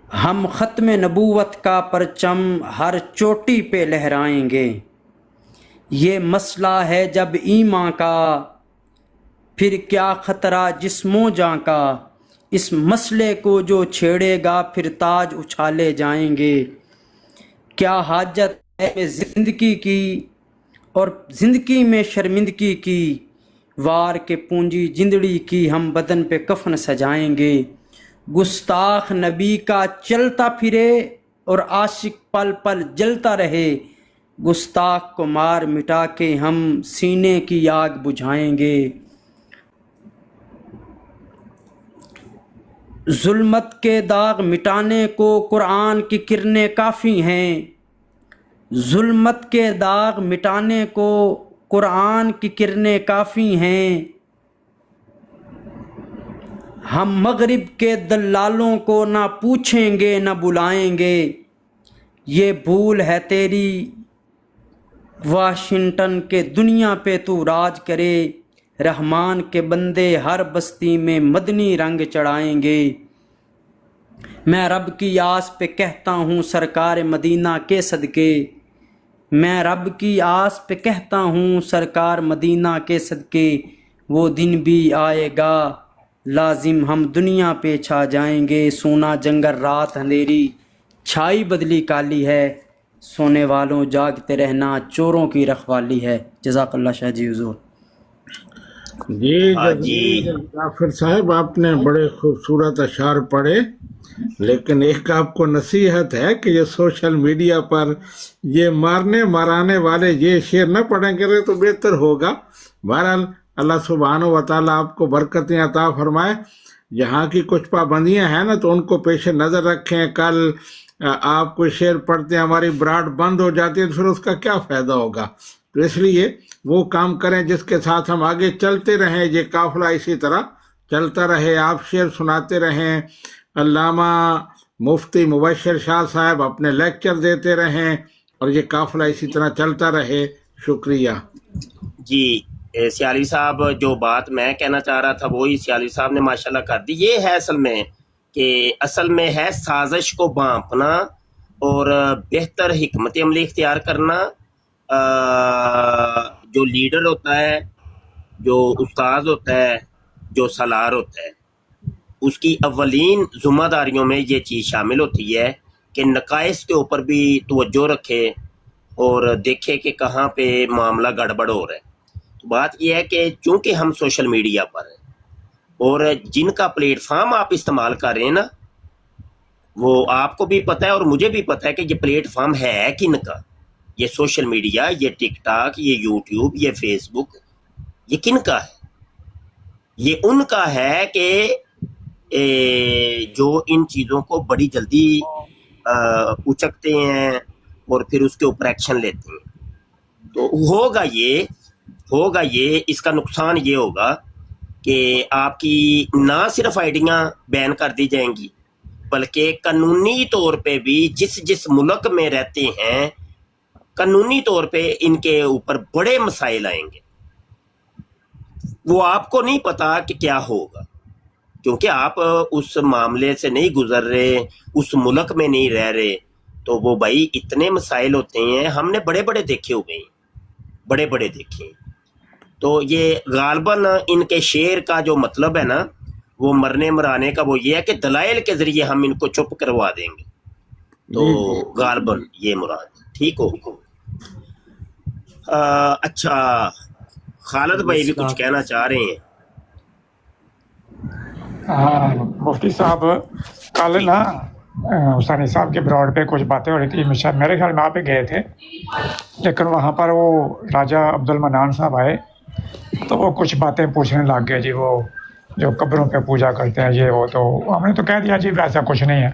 S7: ہم ختم نبوت کا پرچم ہر چوٹی پہ لہرائیں گے. یہ مسئلہ ہے جب ایمان کا، پھر کیا خطرہ جسم و جاں کا. اس مسئلے کو جو چھیڑے گا پھر تاج اچھالے جائیں گے. کیا حاجت ہے زندگی کی اور زندگی میں شرمندگی کی. وار کے پونجی جندڑی کی ہم بدن پہ کفن سجائیں گے. گستاخ نبی کا چلتا پھرے اور عاشق پل پل جلتا رہے. گستاخ کو مار مٹا کے ہم سینے کی آگ بجھائیں گے. ظلمت کے داغ مٹانے کو قرآن کی کرنیں کافی ہیں. ظلمت کے داغ مٹانے کو قرآن کی کرنیں کافی ہیں. ہم مغرب کے دلالوں کو نہ پوچھیں گے نہ بلائیں گے. یہ بھول ہے تیری واشنگٹن کے دنیا پہ تو راج کرے. رحمان کے بندے ہر بستی میں مدنی رنگ چڑھائیں گے. میں رب کی آس پہ کہتا ہوں سرکار مدینہ کے صدقے. میں رب کی آس پہ کہتا ہوں سرکار مدینہ کے صدقے. وہ دن بھی آئے گا لازم ہم دنیا پہ چھا جائیں گے. سونا جنگل رات اندھیری چھائی بدلی کالی ہے. سونے والوں جاگتے رہنا چوروں کی رکھوالی ہے. جزاک اللہ شاہ جی حضور.
S2: جی
S3: جی
S2: جعفر صاحب آپ نے بڑے خوبصورت اشعار پڑھے، لیکن ایک آپ کو نصیحت ہے کہ یہ سوشل میڈیا پر یہ مارنے مرانے والے یہ شعر نہ پڑھیں گے تو بہتر ہوگا. بہرحال اللہ سبحانہ و تعالیٰ آپ کو برکتیں عطا فرمائے. یہاں کی کچھ پابندیاں ہیں نا تو ان کو پیش نظر رکھیں. کل آپ کوئی شعر پڑھتے ہیں ہماری براڈ بند ہو جاتی ہے تو پھر اس کا کیا فائدہ ہوگا. تو اس لیے وہ کام کریں جس کے ساتھ ہم آگے چلتے رہیں. یہ قافلہ اسی طرح چلتا رہے، آپ شعر سناتے رہیں، علامہ مفتی مبشر شاہ صاحب اپنے لیکچر دیتے رہیں اور یہ قافلہ اسی طرح چلتا رہے. شکریہ.
S3: جی سیالوی صاحب جو بات میں کہنا چاہ رہا تھا وہی سیالوی صاحب نے ماشاءاللہ کر دی. یہ ہے اصل میں ہے سازش کو بھانپنا اور بہتر حکمت عملی اختیار کرنا. جو لیڈر ہوتا ہے، جو استاذ ہوتا ہے، جو سالار ہوتا ہے، اس کی اولین ذمہ داریوں میں یہ چیز شامل ہوتی ہے کہ نقائص کے اوپر بھی توجہ رکھے اور دیکھے کہ کہاں پہ معاملہ گڑبڑ ہو رہا ہے. تو بات یہ ہے کہ چونکہ ہم سوشل میڈیا پر ہیں اور جن کا پلیٹ فارم آپ استعمال کر رہے ہیں نا، وہ آپ کو بھی پتہ ہے اور مجھے بھی پتہ ہے کہ یہ پلیٹ فارم ہے کن کا. یہ سوشل میڈیا، یہ ٹک ٹاک، یہ یوٹیوب، یہ فیس بک، یہ کن کا ہے؟ یہ ان کا ہے کہ جو ان چیزوں کو بڑی جلدی اچکتے ہیں اور پھر اس کے اوپر ایکشن لیتے ہیں. تو ہوگا یہ اس کا نقصان یہ ہوگا کہ آپ کی نہ صرف آئیڈیاں بین کر دی جائیں گی بلکہ قانونی طور پہ بھی جس ملک میں رہتے ہیں قانونی طور پہ ان کے اوپر بڑے مسائل آئیں گے. وہ آپ کو نہیں پتا کہ کیا ہوگا کیونکہ آپ اس معاملے سے نہیں گزر رہے، اس ملک میں نہیں رہ رہے. تو وہ بھائی اتنے مسائل ہوتے ہیں، ہم نے بڑے بڑے دیکھے ہوئے ہیں، بڑے دیکھے ہیں. تو یہ غالباً ان کے شعر کا جو مطلب ہے نا وہ مرنے مرانے کا وہ یہ ہے کہ دلائل کے ذریعے ہم ان کو چپ کروا دیں گے، تو غالباً یہ مراد ٹھیک ہو۔ اچھا خالد بھائی بھی کچھ کہنا چاہ رہے ہیں؟
S6: ہاں مفتی صاحب کل نا حسینی صاحب کے براڈ پہ کچھ باتیں ہو رہی تھی، شاید میرے خیال میں آپ ہی گئے تھے، لیکن وہاں پر وہ راجہ عبد المنان صاحب آئے تو وہ کچھ باتیں پوچھنے لگ گئے جی، وہ جو قبروں پہ پوجا کرتے ہیں یہ وہ، تو ہم نے تو کہہ دیا جی ویسا کچھ نہیں ہے۔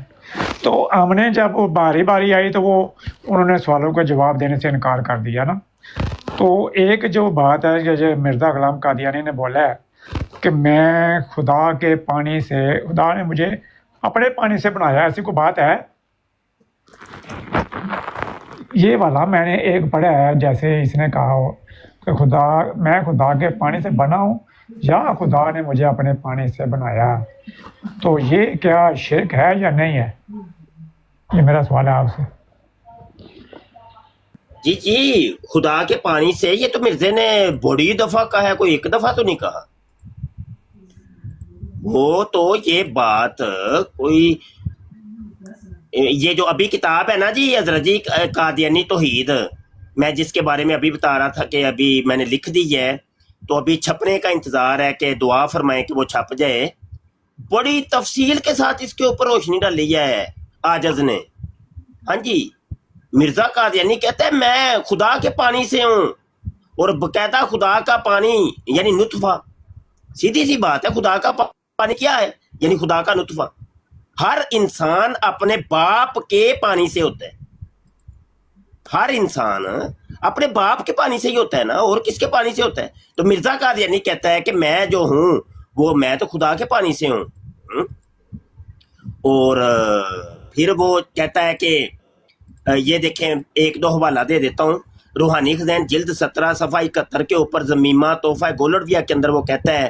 S6: تو ہم نے جب وہ باری باری آئی تو وہ انہوں نے سوالوں کا جواب دینے سے انکار کر دیا نا۔ تو ایک جو بات ہے کہ جو مرزا غلام قادیانی نے بولا ہے کہ میں خدا کے پانی سے، خدا نے مجھے اپنے پانی سے بنایا، ایسی کوئی بات ہے؟ یہ والا میں نے ایک پڑھا ہے، جیسے اس نے کہا ہو کہ میں خدا کے پانی سے بنا ہوں یا خدا نے مجھے اپنے پانی سے بنایا، تو یہ کیا شرک ہے یا نہیں ہے؟ یہ میرا سوال ہے آپ سے۔
S3: جی خدا کے پانی سے، یہ تو مرزے نے بڑی دفعہ کہا ہے، کوئی ایک دفعہ تو نہیں کہا۔ وہ تو یہ بات کوئی، یہ جو ابھی کتاب ہے نا جی حضرت جی قادیانی توحید، میں جس کے بارے میں ابھی بتا رہا تھا کہ ابھی میں نے لکھ دی ہے، تو ابھی چھپنے کا انتظار ہے کہ دعا فرمائیں کہ وہ چھپ جائے۔ بڑی تفصیل کے ساتھ اس کے اوپر روشنی ڈالی ہے عاجز نے۔ ہاں جی، مرزا قادیانی کہتا ہے میں خدا کے پانی سے ہوں، اور باقاعدہ خدا کا پانی یعنی نطفہ، سیدھی سی بات ہے، خدا کا پانی کیا ہے؟ یعنی خدا کا نطفہ۔ ہر انسان اپنے باپ کے پانی سے ہوتا ہے، ہر انسان اپنے باپ کے پانی سے ہی ہوتا ہے نا، اور کس کے پانی سے ہوتا ہے؟ تو مرزا قادیانی کہتا ہے کہ میں جو ہوں وہ میں تو خدا کے پانی سے ہوں۔ اور پھر وہ کہتا ہے کہ یہ دیکھیں ایک دو حوالہ دے دیتا ہوں، روحانی خزین جلد 17 صفحہ 71 کے اوپر زمیمہ تحفہ گولڈویہ کے اندر وہ کہتا ہے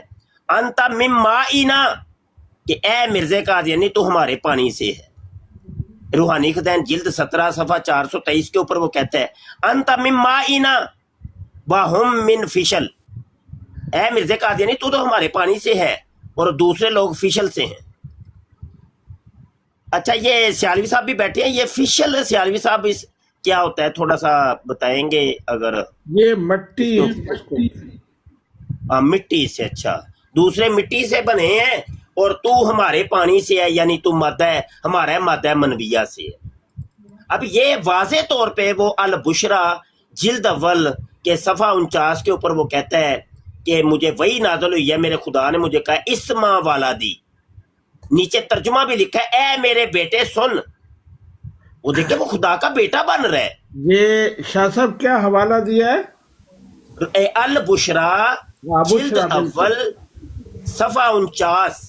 S3: انتا من مائنا، کہ اے مرزا قادیانی تو ہمارے پانی سے ہے۔ روحانی خزین جلد 17 صفحہ 423 کے اوپر وہ کہتا ہے انتا من مائنا وہم من فشل، اے مرزا قادیانی تو ہمارے پانی سے ہے اور دوسرے لوگ فشل سے ہیں۔ اچھا یہ سیالوی صاحب بھی بیٹھے ہیں، یہ فشل سیالوی صاحب اس کیا ہوتا ہے تھوڑا سا بتائیں گے اگر؟
S2: یہ مٹی
S3: مٹی سے، اچھا دوسرے مٹی سے بنے ہیں اور تو ہمارے پانی سے ہے، یعنی تو مادہ ہے، ہمارا مادہ منویہ سے ہے۔ اب یہ واضح طور پہ وہ البشرا جلد اول کے صفحہ 49 کے اوپر وہ کہتا ہے کہ مجھے وہی نازل ہوئی ہے، میرے خدا نے مجھے کہا اسما والا دی، نیچے ترجمہ بھی لکھا ہے اے میرے بیٹے سن۔ وہ دیکھیں وہ خدا کا بیٹا بن رہا ہے۔
S2: یہ شاہ صاحب کیا حوالہ دیا ہے؟
S3: البشرا جلد اول صفحہ 49۔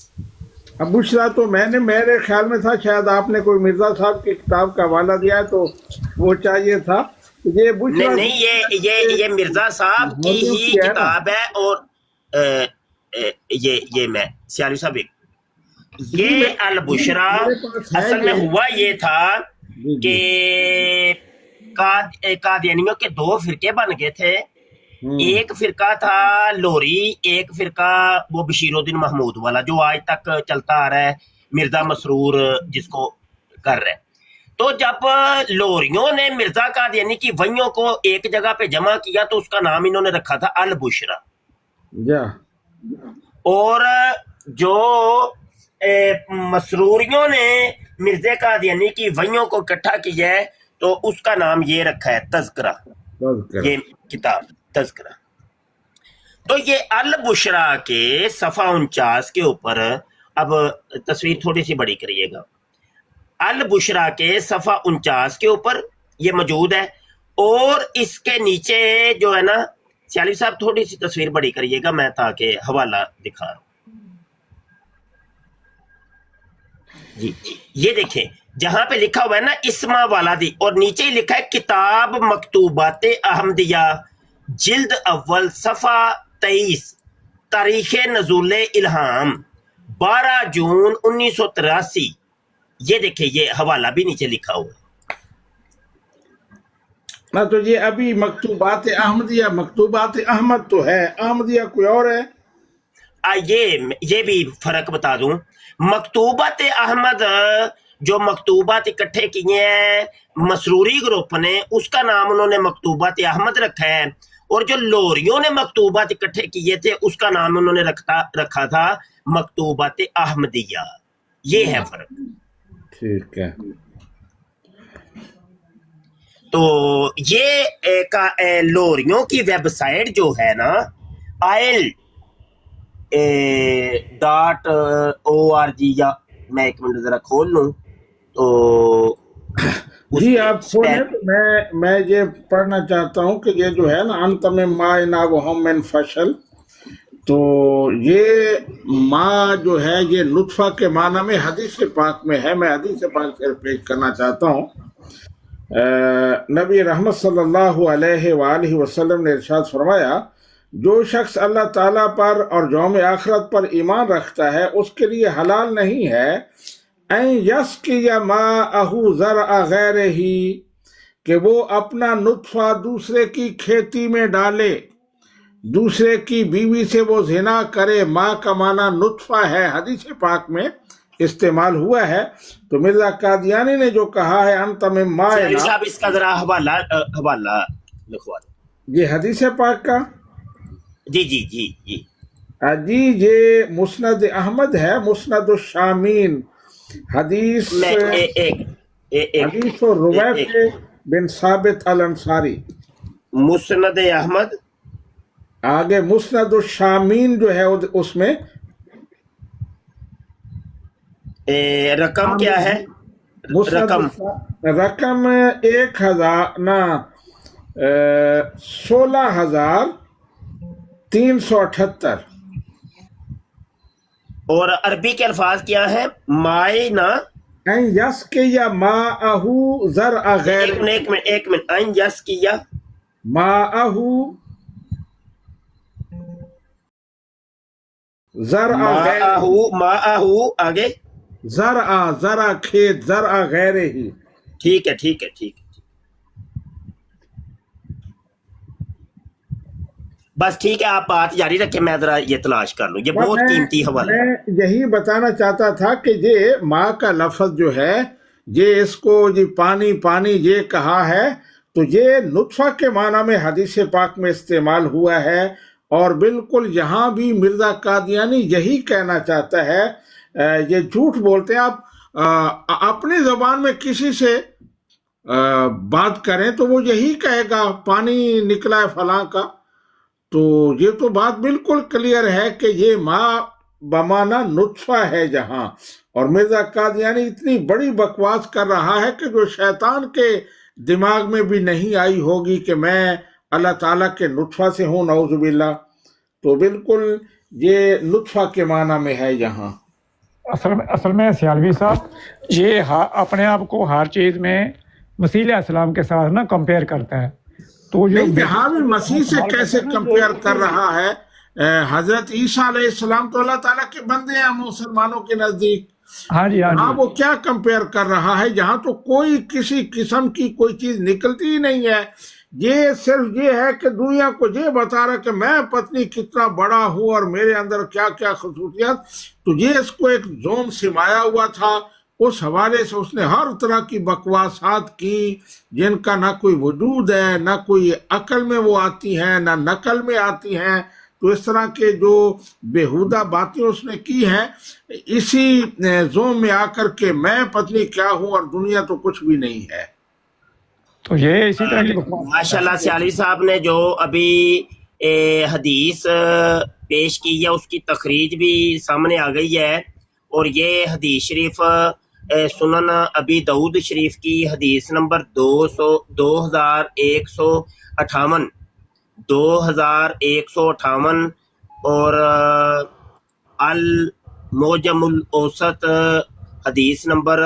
S2: ابوشرا تو میں نے میرے خیال میں تھا شاید آپ نے کوئی مرزا صاحب کی کتاب کا حوالہ دیا ہے تو وہ چاہیے تھا۔ یہ بشرا
S3: نہیں یہ مرزا صاحب کی ہی کتاب ہے، اور یہ میں سیالوی صاحب یہ البشرا اصل میں ہوا یہ تھا کہ قادیانیوں کے دو فرقے بن گئے تھے، ایک فرقہ تھا لوری، ایک فرقہ وہ بشیر الدین محمود والا جو آج تک چلتا آ رہا ہے، مرزا مسرور جس کو کر رہا ہے۔ تو جب لوریوں نے مرزا قادیانی کی وحیوں کو ایک جگہ پہ جمع کیا تو اس کا نام انہوں نے رکھا تھا البشرا، اور جو مسروریوں نے مرزا قادیانی کی وحیوں کو اکٹھا کیا ہے تو اس کا نام یہ رکھا ہے تذکرہ، یہ کتاب تذکرہ۔ تو یہ البشرا کے صفحہ 49 کے اوپر، اب تصویر تھوڑی سی بڑی کریے گا، البشرا کے صفحہ 49 کے اوپر یہ موجود ہے، اور اس کے نیچے جو ہے نا سیالوی صاحب تھوڑی سی تصویر بڑی کریے گا میں تاکہ حوالہ دکھا رہا ہوں جی۔ یہ دیکھیں جہاں پہ لکھا ہوا ہے نا اسما والادی، اور نیچے ہی لکھا ہے کتاب مکتوبات احمدیہ جلد اول صفحہ 23، تاریخ نزول الہام 12 جون 1983۔ یہ دیکھیں یہ حوالہ بھی نیچے لکھا ہوا ہے۔
S2: نہ تو یہ ابھی مکتوبات احمدیہ، مکتوبات احمد تو ہے، احمدیہ کوئی اور ہے۔
S3: یہ بھی فرق بتا دوں. مکتوبات احمد جو مکتوبات اکٹھے کیے ہیں مسروری گروپ نے, اس کا نام انہوں نے مکتوبات احمد رکھا ہے, اور جو لوریوں نے مکتوبات اکٹھے کیے تھے اس کا نام انہوں نے رکھا تھا مکتوبات احمدیہ. یہ ہے فرق.
S2: ٹھیک ہے.
S3: تو یہ لوریوں کی ویب سائٹ جو ہے نا IL.org, یا میں ایک منٹ ذرا کھول لوں تو
S2: جی آپ کھولیں. تو میں یہ پڑھنا چاہتا ہوں کہ یہ جو ہے نا انت من ماء وہم من فشل, تو یہ ماء جو ہے یہ نطفہ کے معنی میں حدیث پاک میں ہے. میں حدیث پاک سے پیش کرنا چاہتا ہوں. نبی رحمت صلی اللہ علیہ وآلہ وسلم نے ارشاد فرمایا, جو شخص اللہ تعالیٰ پر اور یوم آخرت پر ایمان رکھتا ہے اس کے لیے حلال نہیں ہے این یسقی ماءہ زرع غیرہ, کہ وہ اپنا نطفہ دوسرے کی کھیتی میں ڈالے, دوسرے کی بیوی سے وہ زنا کرے. ماں کا معنی نطفہ ہے, حدیث پاک میں استعمال ہوا ہے. تو مرزا قادیانی نے جو کہا ہے انت من ماء,
S3: صاحب اس کا ذرا حوالہ لکھوا دو.
S2: یہ حدیث پاک کا
S3: جی
S2: جی یہ مسند احمد ہے, مسند الشامین, حدیث حدیث رویف بن ثابت الانصاری.
S3: مسند احمد,
S2: آگے مسند الشامین جو ہے اس میں
S3: رقم کیا ہے؟
S2: رقم 16,378.
S3: اور عربی کے الفاظ کیا ہیں؟ مائے نا
S2: این یسقی ماءہ زرع غیرہ,
S3: ایک منٹ این یسقی
S2: ماءہ زرع غیرہ,
S3: ماءہ آگے
S2: زرع کھیت, زرع غیرہ ہی.
S3: ٹھیک ہے. بس ٹھیک ہے, آپ بات جاری رکھیں, میں ذرا یہ تلاش کر لوں. یہ بہت قیمتی حوالہ.
S2: میں یہی بتانا چاہتا تھا کہ یہ ماں کا لفظ جو ہے یہ اس کو یہ پانی یہ کہا ہے, تو یہ نطفہ کے معنی میں حدیث پاک میں استعمال ہوا ہے. اور بالکل یہاں بھی مرزا قادیانی یہی کہنا چاہتا ہے. یہ جھوٹ بولتے ہیں. آپ اپنی زبان میں کسی سے بات کریں تو وہ یہی کہے گا پانی نکلا ہے فلاں کا. تو یہ تو بات بالکل کلیئر ہے کہ یہ ماں بمانا نطفہ ہے جہاں. اور مرزا قادیانی اتنی بڑی بکواس کر رہا ہے کہ جو شیطان کے دماغ میں بھی نہیں آئی ہوگی کہ میں اللہ تعالیٰ کے نطفہ سے ہوں, نعوذ باللہ. تو بالکل یہ نطفہ کے معنی میں ہے یہاں.
S6: اصل میں سیالوی صاحب یہ اپنے آپ کو ہر چیز میں مسیح علیہ السلام کے ساتھ نا کمپیئر کرتا ہے. تو جو
S2: یہاں بھی مسیح سے کیسے کمپیئر کر رہا ہے؟ حضرت عیسیٰ علیہ السلام تو اللہ تعالیٰ کے بندے ہیں مسلمانوں کے نزدیک.
S6: ہاں جی
S2: ہاں وہ کیا کمپیئر کر رہا ہے؟ یہاں تو کوئی کسی قسم کی کوئی چیز نکلتی ہی نہیں ہے. یہ صرف یہ ہے کہ دنیا کو یہ بتا رہا کہ میں پتنی کتنا بڑا ہوں اور میرے اندر کیا کیا خصوصیات. تو یہ اس کو ایک زوم سمایا ہوا تھا. اس حوالے سے اس نے ہر طرح کی بکواسات کی جن کا نہ کوئی وجود ہے, نہ کوئی عقل میں وہ آتی ہیں, نہ نقل میں آتی ہیں. تو اس طرح کے جو بےہودہ باتیں اس نے کی ہیں اسی زوم میں آ کر کے میں پتنی کیا ہوں اور دنیا تو کچھ بھی نہیں ہے.
S6: تو یہ اسی طرح کی
S3: ماشاء اللہ سیالی صاحب نے جو ابھی حدیث پیش کی ہے اس کی تخریج بھی سامنے آ گئی ہے. اور یہ حدیث شریف سنن ابی داؤد شریف کی حدیث نمبر 2158 اور المعجم الاوسط حدیث نمبر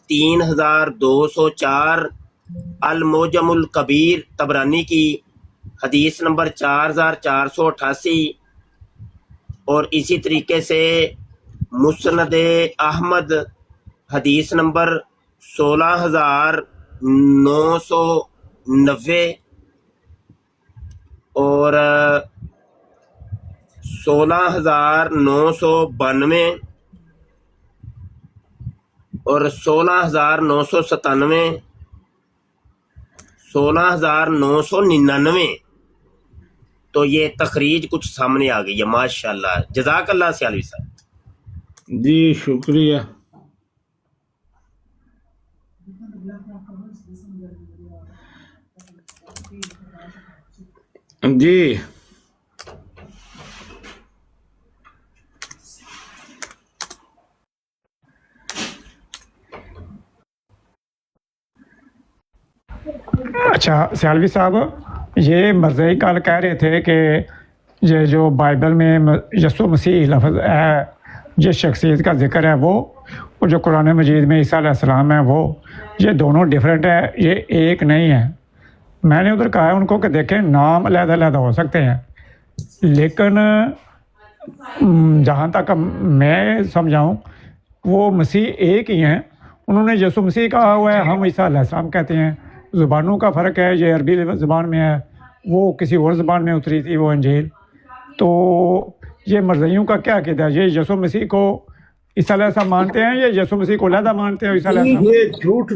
S3: 3204, المعجم الکبیر طبرانی کی حدیث نمبر 4488, اور اسی طریقے سے مسند احمد حدیث نمبر 16,990 اور 16,992 اور 16,997 16,999 تو یہ تخریج کچھ سامنے آ گئی ہے ماشاءاللہ. جزاک اللہ سیالوی صاحب.
S2: جی شکریہ. جی
S6: اچھا سیالوی صاحب، یہ مرزائی کل کہہ رہے تھے کہ یہ جو بائبل میں یسوع مسیح لفظ ہے، جس شخصیت کا ذکر ہے وہ، اور جو قرآن مجید میں عیسیٰ علیہ السلام ہے وہ، یہ دونوں ڈیفرنٹ ہے، یہ ایک نہیں ہے. میں نے ادھر کہا ہے ان کو کہ دیکھیں نام علیحدہ علیحدہ ہو سکتے ہیں، لیکن جہاں تک میں سمجھاؤں وہ مسیح ایک ہی ہیں. انہوں نے یسوع مسیح کہا ہوا ہے، ہم عیسیٰ علیہ السلام کہتے ہیں. زبانوں کا فرق ہے، یہ عربی زبان میں ہے، وہ کسی اور زبان میں اتری تھی وہ انجیل. تو یہ مرزائیوں کا کیا عقیدہ ہے؟ یہ یسوع مسیح کو عیسیٰ علیہ السلام مانتے ہیں یا یسوع مسیح کو علیحدہ مانتے ہیں عیسیٰ علیہ السلام؟
S2: یہ جھوٹ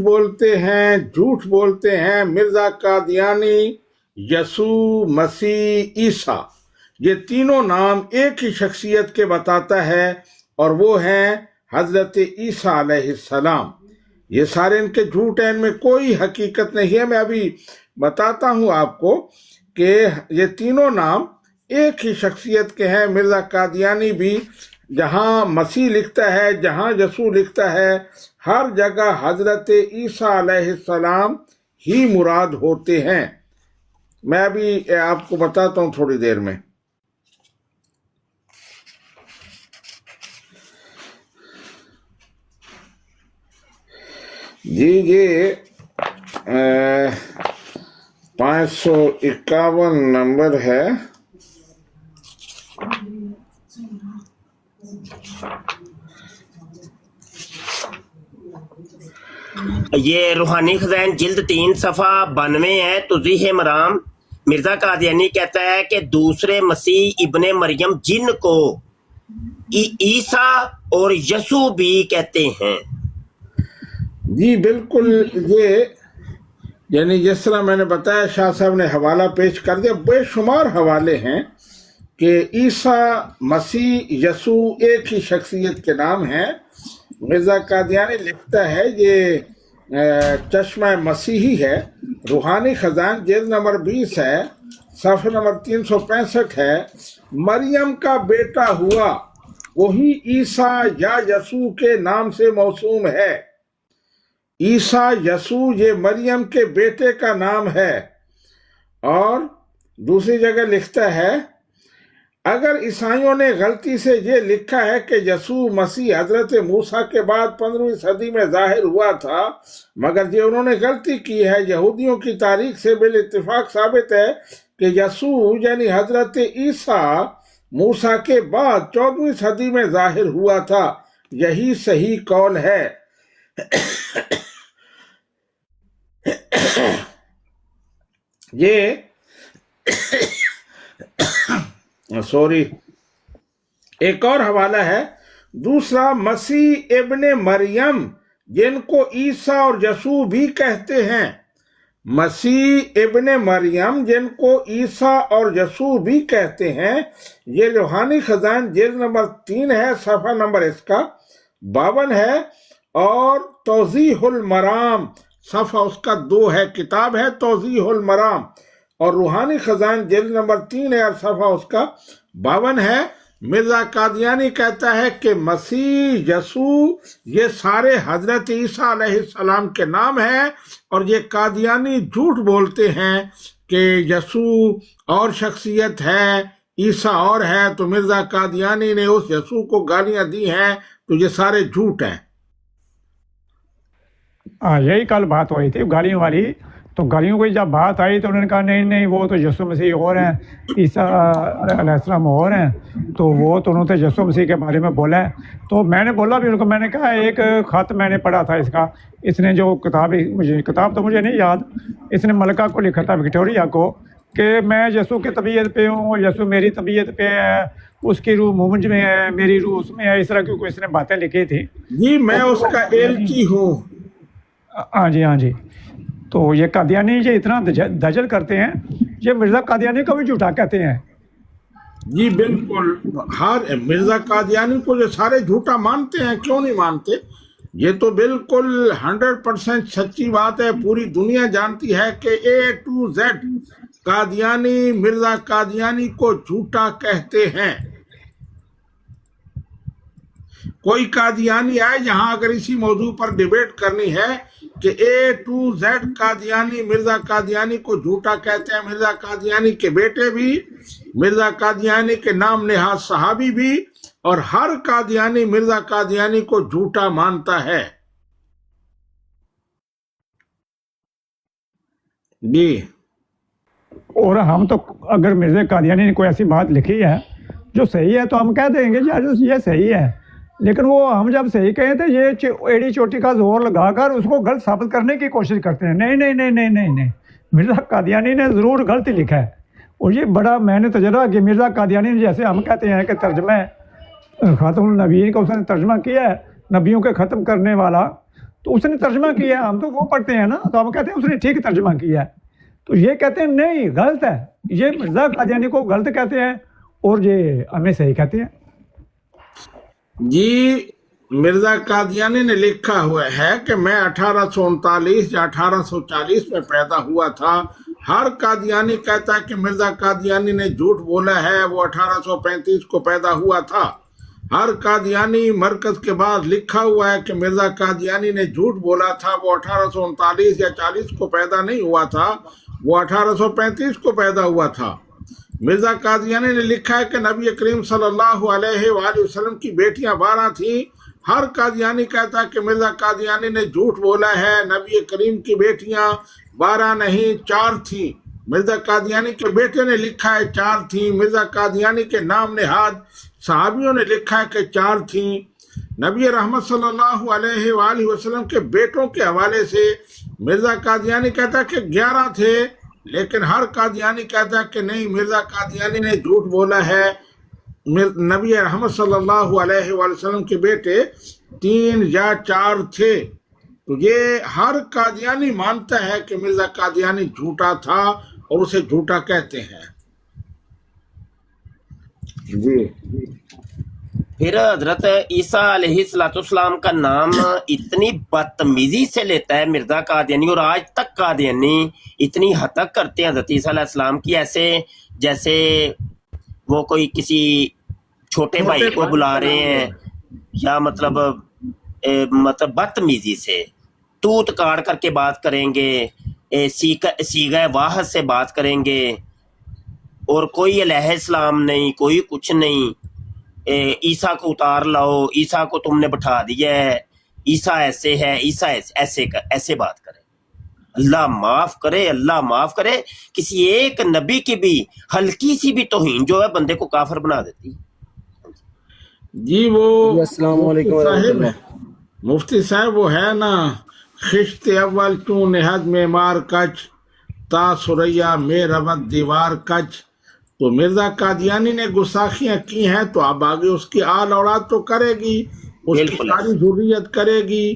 S2: بولتے ہیں. مرزا قادیانی، یسوع مسیح، عیسیٰ، یہ تینوں نام ایک ہی شخصیت کے بتاتا ہے، اور وہ ہیں حضرت عیسیٰ علیہ السلام. یہ سارے ان کے جھوٹ ہیں، ان میں کوئی حقیقت نہیں ہے. میں ابھی بتاتا ہوں آپ کو کہ یہ تینوں نام ایک ہی شخصیت کے ہیں. مرزا قادیانی بھی جہاں مسیح لکھتا ہے، جہاں یسوع لکھتا ہے، ہر جگہ حضرت عیسیٰ علیہ السلام ہی مراد ہوتے ہیں. میں ابھی آپ کو بتاتا ہوں تھوڑی دیر میں. جی یہ 551 نمبر ہے.
S3: یہ روحانی خزائن جلد 3 صفحہ 92 ہے. توضیح مرام. مرزا قادیانی کہتا ہے کہ دوسرے مسیح ابن مریم جن کو عیسیٰ اور یسوع بھی کہتے ہیں.
S2: جی بالکل. یہ یعنی جس طرح میں نے بتایا، شاہ صاحب نے حوالہ پیش کر دیا. بے شمار حوالے ہیں کہ عیسیٰ، مسیح، یسوع ایک ہی شخصیت کے نام ہیں. مرزا قادیانی لکھتا ہے، یہ چشمہ مسیحی ہے، روحانی خزان جلد نمبر 20 ہے، صفحہ نمبر 365 ہے. مریم کا بیٹا ہوا وہی عیسیٰ یا یسوع کے نام سے موسوم ہے. عیسیٰ، یسوع یہ مریم کے بیٹے کا نام ہے. اور دوسری جگہ لکھتا ہے، اگر عیسائیوں نے غلطی سے یہ لکھا ہے کہ یسوع مسیح حضرت موسیٰ کے بعد 15ویں صدی میں ظاہر ہوا تھا، مگر یہ انہوں نے غلطی کی ہے. یہودیوں کی تاریخ سے بالاتفاق ثابت ہے کہ یسوع یعنی حضرت عیسیٰ موسیٰ کے بعد 14ویں صدی میں ظاہر ہوا تھا. یہی صحیح قول ہے. یہ ایک اور حوالہ ہے دوسرا، مسیح ابن مریم جن کو عیسیٰ اور یسوع بھی کہتے ہیں. مسیح ابن مریم جن کو عیسیٰ اور یسوع بھی کہتے ہیں. یہ روحانی خزان جلد نمبر 3 ہے، صفحہ نمبر اس کا 52 ہے. اور توضیح المرام صفحہ اس کا 2 ہے، کتاب ہے توضیح المرام. اور روحانی خزان جلد نمبر 3 ہے اور صفحہ اس کا 52 ہے. مرزا قادیانی کہتا ہے کہ مسیح، یسوع یہ سارے حضرت عیسیٰ علیہ السلام کے نام ہیں، اور یہ قادیانی جھوٹ بولتے ہیں کہ یسوع اور شخصیت ہے، عیسیٰ اور ہے. تو مرزا قادیانی نے اس یسوع کو گالیاں دی ہیں، تو یہ سارے جھوٹ ہیں.
S6: یہی کل بات ہوئی تھی گالیوں والی. تو گالیوں کی جب بات آئی تو انہوں نے کہا نہیں وہ تو یسوع مسیح اور ہیں، عیسیٰ علیہ السلام اور ہیں. تو وہ تو انہوں نے یسوع مسیح کے بارے میں بولا ہے. تو میں نے بولا بھی ان کو، میں نے کہا ایک خط میں نے پڑھا تھا اس کا، اس نے جو کتاب تو مجھے نہیں یاد، اس نے ملکہ کو لکھا تھا، وکٹوریا کو، کہ میں یسوع کی طبیعت پہ ہوں، یسوع میری طبیعت پہ ہے، اس کی روح مومنج میں ہے، میری روح اس میں ہے، اس طرح کی کوئی اس نے باتیں لکھی تھی.
S2: جی میں اس کا ایلچی ہوں.
S6: ہاں جی ہاں جی. تو یہ قادیانی یہ اتنا دجل کرتے ہیں، یہ مرزا قادیانی کو بھی جھوٹا کہتے ہیں.
S2: جی بالکل، ہر مرزا قادیانی کو یہ سارے جھوٹا مانتے ہیں. کیوں نہیں مانتے؟ یہ تو بالکل 100% سچی بات ہے. پوری دنیا جانتی ہے کہ A to Z Qadiani Mirza Qadiani کو جھوٹا کہتے ہیں. کوئی قادیانی آئے جہاں اگر اسی موضوع پر ڈیبیٹ کرنی ہے کہ A to Z Qadiani Mirza Qadiani کو جھوٹا کہتے ہیں، مرزا قادیانی کے بیٹے بھی، مرزا قادیانی کے نام نہاد صحابی بھی، اور ہر قادیانی مرزا قادیانی کو جھوٹا مانتا ہے. جی
S6: اور ہم تو اگر مرزا قادیانی نے کوئی ایسی بات لکھی ہے جو صحیح ہے تو ہم کہہ دیں گے یہ صحیح ہے، لیکن وہ ہم جب صحیح کہیں تو یہ ایڑی چوٹی کا زور لگا کر اس کو غلط ثابت کرنے کی کوشش کرتے ہیں. نہیں نہیں نہیں نہیں نہیں نہیں، مرزا قادیانی نے ضرور غلط ہی لکھا ہے. اور یہ بڑا میں نے تجربہ کہ مرزا قادیانی نے جیسے ہم کہتے ہیں کہ ترجمہ خاتم النبیین کا اس نے ترجمہ کیا ہے، نبیوں کے ختم کرنے والا، تو اس نے ترجمہ کیا ہے، ہم تو وہ پڑھتے ہیں نا، تو ہم کہتے ہیں اس نے ٹھیک ترجمہ کیا ہے. تو یہ کہتے ہیں نہیں غلط ہے، یہ مرزا قادیانی کو غلط کہتے ہیں اور یہ ہمیں صحیح کہتے ہیں.
S2: جی مرزا قادیانی نے لکھا ہوا ہے کہ میں 1839 یا 1840 میں پیدا ہوا تھا. ہر قادیانی کہتا ہے کہ مرزا قادیانی نے جھوٹ بولا ہے، وہ 1835 کو پیدا ہوا تھا. ہر قادیانی مرکز کے بعد لکھا ہوا ہے کہ مرزا قادیانی نے جھوٹ بولا تھا، وہ 1839 یا 40 کو پیدا نہیں ہوا تھا، وہ 1835 کو پیدا ہوا تھا. مرزا قادیانی نے لکھا ہے کہ نبی کریم صلی اللہ علیہ وآلہ وسلم کی بیٹیاں 12 تھیں. ہر قادیانی کہتا ہے کہ مرزا قادیانی نے جھوٹ بولا ہے، نبی کریم کی بیٹیاں 12 نہیں 4 تھیں. مرزا قادیانی کے بیٹے نے لکھا ہے 4 تھیں. مرزا قادیانی کے نام نہاد صحابیوں نے لکھا ہے کہ 4 تھیں. نبی رحمت صلی اللہ علیہ وآلہ وسلم کے بیٹوں کے حوالے سے مرزا قادیانی کہتا ہے کہ 11 تھے، لیکن ہر قادیانی کہتا ہے کہ نہیں، مرزا قادیانی نے جھوٹ بولا ہے. نبی رحمت صلی اللہ علیہ وآلہ وسلم کے بیٹے 3 یا 4 تھے. تو یہ ہر قادیانی مانتا ہے کہ مرزا قادیانی جھوٹا تھا اور اسے جھوٹا کہتے ہیں. جی
S3: پھر حضرت عیسیٰ علیہ السلام کا نام اتنی بدتمیزی سے لیتا ہے مرزا قادیانی، اور آج تک قادیانی اتنی حد تک کرتے ہیں حضرت عیسیٰ علیہ السلام کی، ایسے جیسے وہ کوئی کسی چھوٹے بھائی کو بلا رہے ہیں، یا مطلب بدتمیزی سے توت کاڑ کر کے بات کریں گے، سیغہ واحد سے بات کریں گے، اور کوئی علیہ السلام نہیں، کوئی کچھ نہیں. عیسیٰ کو اتار لاؤ، عیسیٰ کو تم نے بٹھا دیا ہے، عیسیٰ ایسے ہے، عیسیٰ ایسے بات کرے. اللہ معاف کرے، اللہ معاف کرے. کسی ایک نبی کی بھی ہلکی سی بھی توہین جو ہے بندے کو کافر بنا دیتی.
S2: جی وہ
S7: السلام علیکم ورحمۃ اللہ.
S2: مفتی صاحب وہ ہے نا، خشت اول تو نہد معمار کچ تا سریا میں ربت دیوار کچ. تو مرزا قادیانی نے گستاخیاں کی ہیں تو اب آگے اس کی آل اولاد تو کرے گی، اس کی ساری ذریت کرے گی.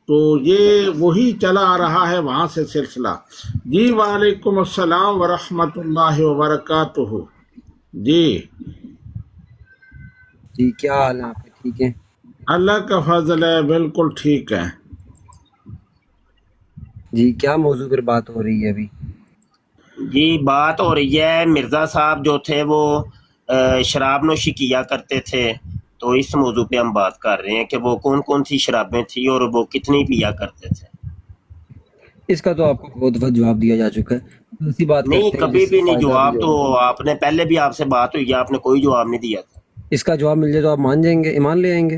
S2: تو یہ وہی چلا آ رہا ہے وہاں سے سلسلہ. جی وعلیکم السلام ورحمۃ اللہ وبرکاتہ. جی
S7: جی کیا حال ہے آپ کے؟ ٹھیک ہے،
S2: اللہ کا فضل ہے، بالکل ٹھیک ہے.
S7: جی کیا موضوع پر بات ہو رہی ہے ابھی؟
S3: جی بات ہو رہی ہے، مرزا صاحب جو تھے وہ شراب نوشی کیا کرتے تھے، تو اس موضوع پہ ہم بات کر رہے ہیں کہ وہ کون کون سی شرابیں تھیں اور وہ کتنی پیا کرتے تھے.
S7: اس کا تو آپ کو بہت دفعہ جواب دیا جا چکا ہے، اسی بات
S3: نہیں
S7: کرتے ہیں
S3: کبھی
S7: جس سے
S3: بھی نہیں
S7: فائدہ
S3: جواب،
S7: بھی
S3: تو
S7: ہو.
S3: آپ نے پہلے بھی آپ سے بات ہوئی ہے، آپ نے کوئی جواب نہیں دیا تھا.
S7: اس کا جواب مل جائے تو آپ مان جائیں گے، ایمان لے آئیں گے؟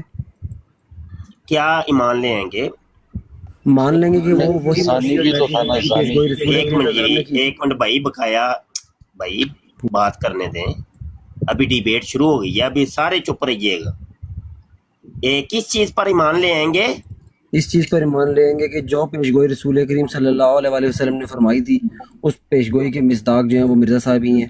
S3: کیا ایمان لے آئیں گے؟
S7: مان لیں گے کہ وہ وہی
S8: ثانی بھی تو تھا نا، ثانی.
S3: ایک منٹ بھائی، بقایا بھائی بات کرنے دیں. ابھی ڈیبیٹ شروع ہو گئی ہے، ابھی سارے چپ رہیے گا. کس چیز پر ایمان لے آئیں گے؟
S7: اس چیز پر ایمان لے آئیں گے کہ جو پیشگوئی رسول کریم صلی اللہ علیہ وآلہ وسلم نے فرمائی تھی، اس پیشگوئی کے مصداق جو ہیں وہ مرزا صاحب ہی ہیں.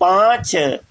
S3: 5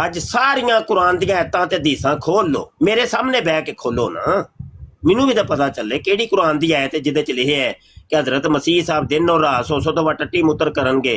S3: ਅੱਜ ਸਾਰੀਆਂ ਕੁਰਾਨ ਦੀਆਂ ਆਇਤਾਂ ਤੇ ਹਦੀਸਾਂ ਖੋਲ ਲਓ, ਮੇਰੇ ਸਾਹਮਣੇ ਬਹਿ ਕੇ ਖੋਲੋ ਨਾ, ਮੈਨੂੰ ਵੀ ਤਾਂ ਪਤਾ ਚੱਲੇ ਕਿਹੜੀ ਕੁਰਾਨ ਦੀ ਆਇਤ ਹੈ ਜਿਹਦੇ 'ਚ ਲਿਖਿਆ ਹੈ ਕਿ ਹਜ਼ਰਤ ਮਸੀਹ ਸਾਹਿਬ ਦਿਨ ਔਰ ਰਾਤ 100 ਦਫਾ ਟੱਟੀ ਮੁੱਤਰ ਕਰਨਗੇ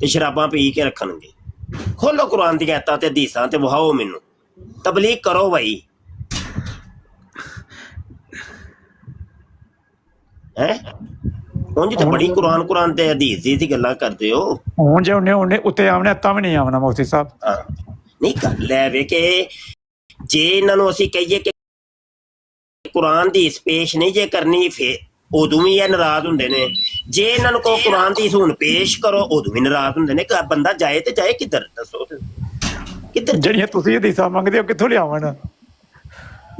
S3: ਤੇ ਸ਼ਰਾਬਾਂ ਪੀ ਕੇ ਰੱਖਣਗੇ। ਖੋਲੋ ਕੁਰਾਨ ਦੀਆਂ ਆਇਤਾਂ ਤੇ ਹਦੀਸਾਂ ਤੇ ਵਹਾਓ ਮੈਨੂੰ, ਤਬਲੀਗ ਕਰੋ ਭਾਈ। ਹੈ ਉਂਝ ਤਾਂ ਬੜੀ ਕੁਰਾਨ ਤੇ ਹਦੀਸ ਦੀ ਗੱਲਾਂ ਕਰਦੇ ਹੋ।
S6: ਹੁਣ ਜੇ ਉਹਨੇ ਉੱਤੇ ਆਉਣਾ ਤਾਂ ਵੀ ਨਹੀਂ ਆਉਣਾ ਮੁਫਤੀ ਸਾਹਿਬ।
S3: ਨਹੀਂ ਕਰ ਲੈ ਵੇ ਕਿ ਜੇ ਇਹਨਾਂ ਨੂੰ ਅਸੀਂ ਕਹੀਏ ਕਿ ਕੁਰਾਨ ਦੀ ਪੇਸ਼ ਨਹੀਂ ਜੇ ਕਰਨੀ, ਫੇਰ ਉਦੋਂ ਵੀ ਇਹ ਨਾਰਾਜ਼ ਹੁੰਦੇ ਨੇ। ਜੇ ਇਹਨਾਂ ਨੂੰ ਕਹੋ ਕੁਰਾਨ ਦੀ ਹੁਣ ਪੇਸ਼ ਕਰੋ, ਉਦੋਂ ਵੀ ਨਾਰਾਜ਼ ਹੁੰਦੇ ਨੇ। ਬੰਦਾ ਜਾਏ ਤੇ ਜਾਏ ਕਿੱਧਰ, ਦੱਸੋ ਕਿੱਧਰ?
S6: ਜਿਹੜੀਆਂ ਤੁਸੀਂ ਹਦੀਸਾਂ ਮੰਗਦੇ ਹੋ ਕਿੱਥੋਂ ਲਿਆਵਣ?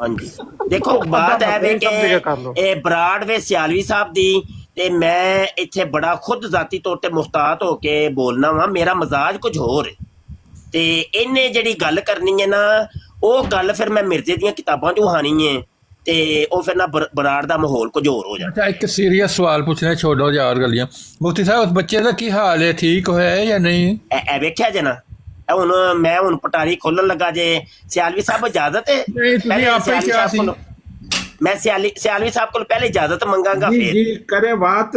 S3: ਹਾਂਜੀ ਦੇਖੋ ਬਾਤ ਹੈ ਵੇ ਕਿ ਇਹ ਬਰਾੜ ਵੇ ਸਿਆਲਵੀ ਸਾਹਿਬ ਦੀ, ਤੇ ਮੈਂ ਇੱਥੇ ਬੜਾ ਖੁਦ ਜ਼ਾਤੀ ਤੌਰ ਤੇ ਮੁਹਤਾਤ ਹੋ ਕੇ ਬੋਲਣਾ ਵਾ। ਮੇਰਾ ਮਜ਼ਾਜ ਕੁਝ ਹੋਰ ਹੈ, ਤੇ ਇਹਨੇ ਜਿਹੜੀ ਗੱਲ ਕਰਨੀ ਹੈ ਨਾ, ਉਹ ਗੱਲ ਫਿਰ ਮੈਂ ਮਿਰਜ਼ੇ ਦੀਆਂ ਕਿਤਾਬਾਂ 'ਚੋਂ ਹਾਣੀ ਹੈ, ਤੇ ਉਹ ਫਿਰ ਨਾ ਬਰਾੜ ਦਾ ਮਾਹੌਲ ਕੁਝ ਹੋਰ ਹੋ ਜਾਂਦਾ।
S9: ਇੱਕ ਸੀਰੀਅਸ ਸਵਾਲ ਪੁੱਛਣਾ, ਛੋੜੋ ਯਾਰ ਗੱਲਾਂ। ਮੁਫਤੀ ਸਾਹਿਬ ਉਸ ਬੱਚੇ ਦਾ ਕੀ ਹਾਲ ਹੈ, ਠੀਕ ਹੋਇਆ ਹੈ ਜਾਂ ਨਹੀਂ?
S3: ਇਹ ਵੇਖਿਆ ਜੇ ਨਾ, ਹੁਣ ਮੈਂ ਹੁਣ ਪਟਾਰੀ ਖੋਲਣ ਲੱਗਾ ਜੇ। ਸਿਆਲਵੀ ਸਾਹਿਬ ਇਜਾਜ਼ਤ ਹੈ?
S9: ਤੁਸੀਂ ਆਪੇ ਹੀ ਕਿਹਾ ਸੀ।
S3: ਮੈਂ ਸਿਆਲਵੀ ਸਾਹਿਬ ਕੋਲ ਪਹਿਲੇ ਇਜਾਜ਼ਤ ਮੰਗਾਂਗਾ ਫਿਰ
S2: ਜੀ ਕਰੇ ਬਾਤ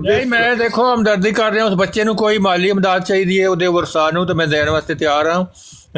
S9: ਨਹੀਂ ਮੈਂ ਦੇਖੋ ਹਮਦਰਦੀ ਕਰ ਰਿਹਾ, ਉਸ ਬੱਚੇ ਨੂੰ ਕੋਈ ਮਾਲੀ ਇਮਦਾਦ ਚਾਹੀਦੀ ਹੈ ਉਹਦੇ ਵਰਸਾ ਨੂੰ, ਤਾਂ ਮੈਂ ਦੇਣ ਵਾਸਤੇ ਤਿਆਰ ਹਾਂ।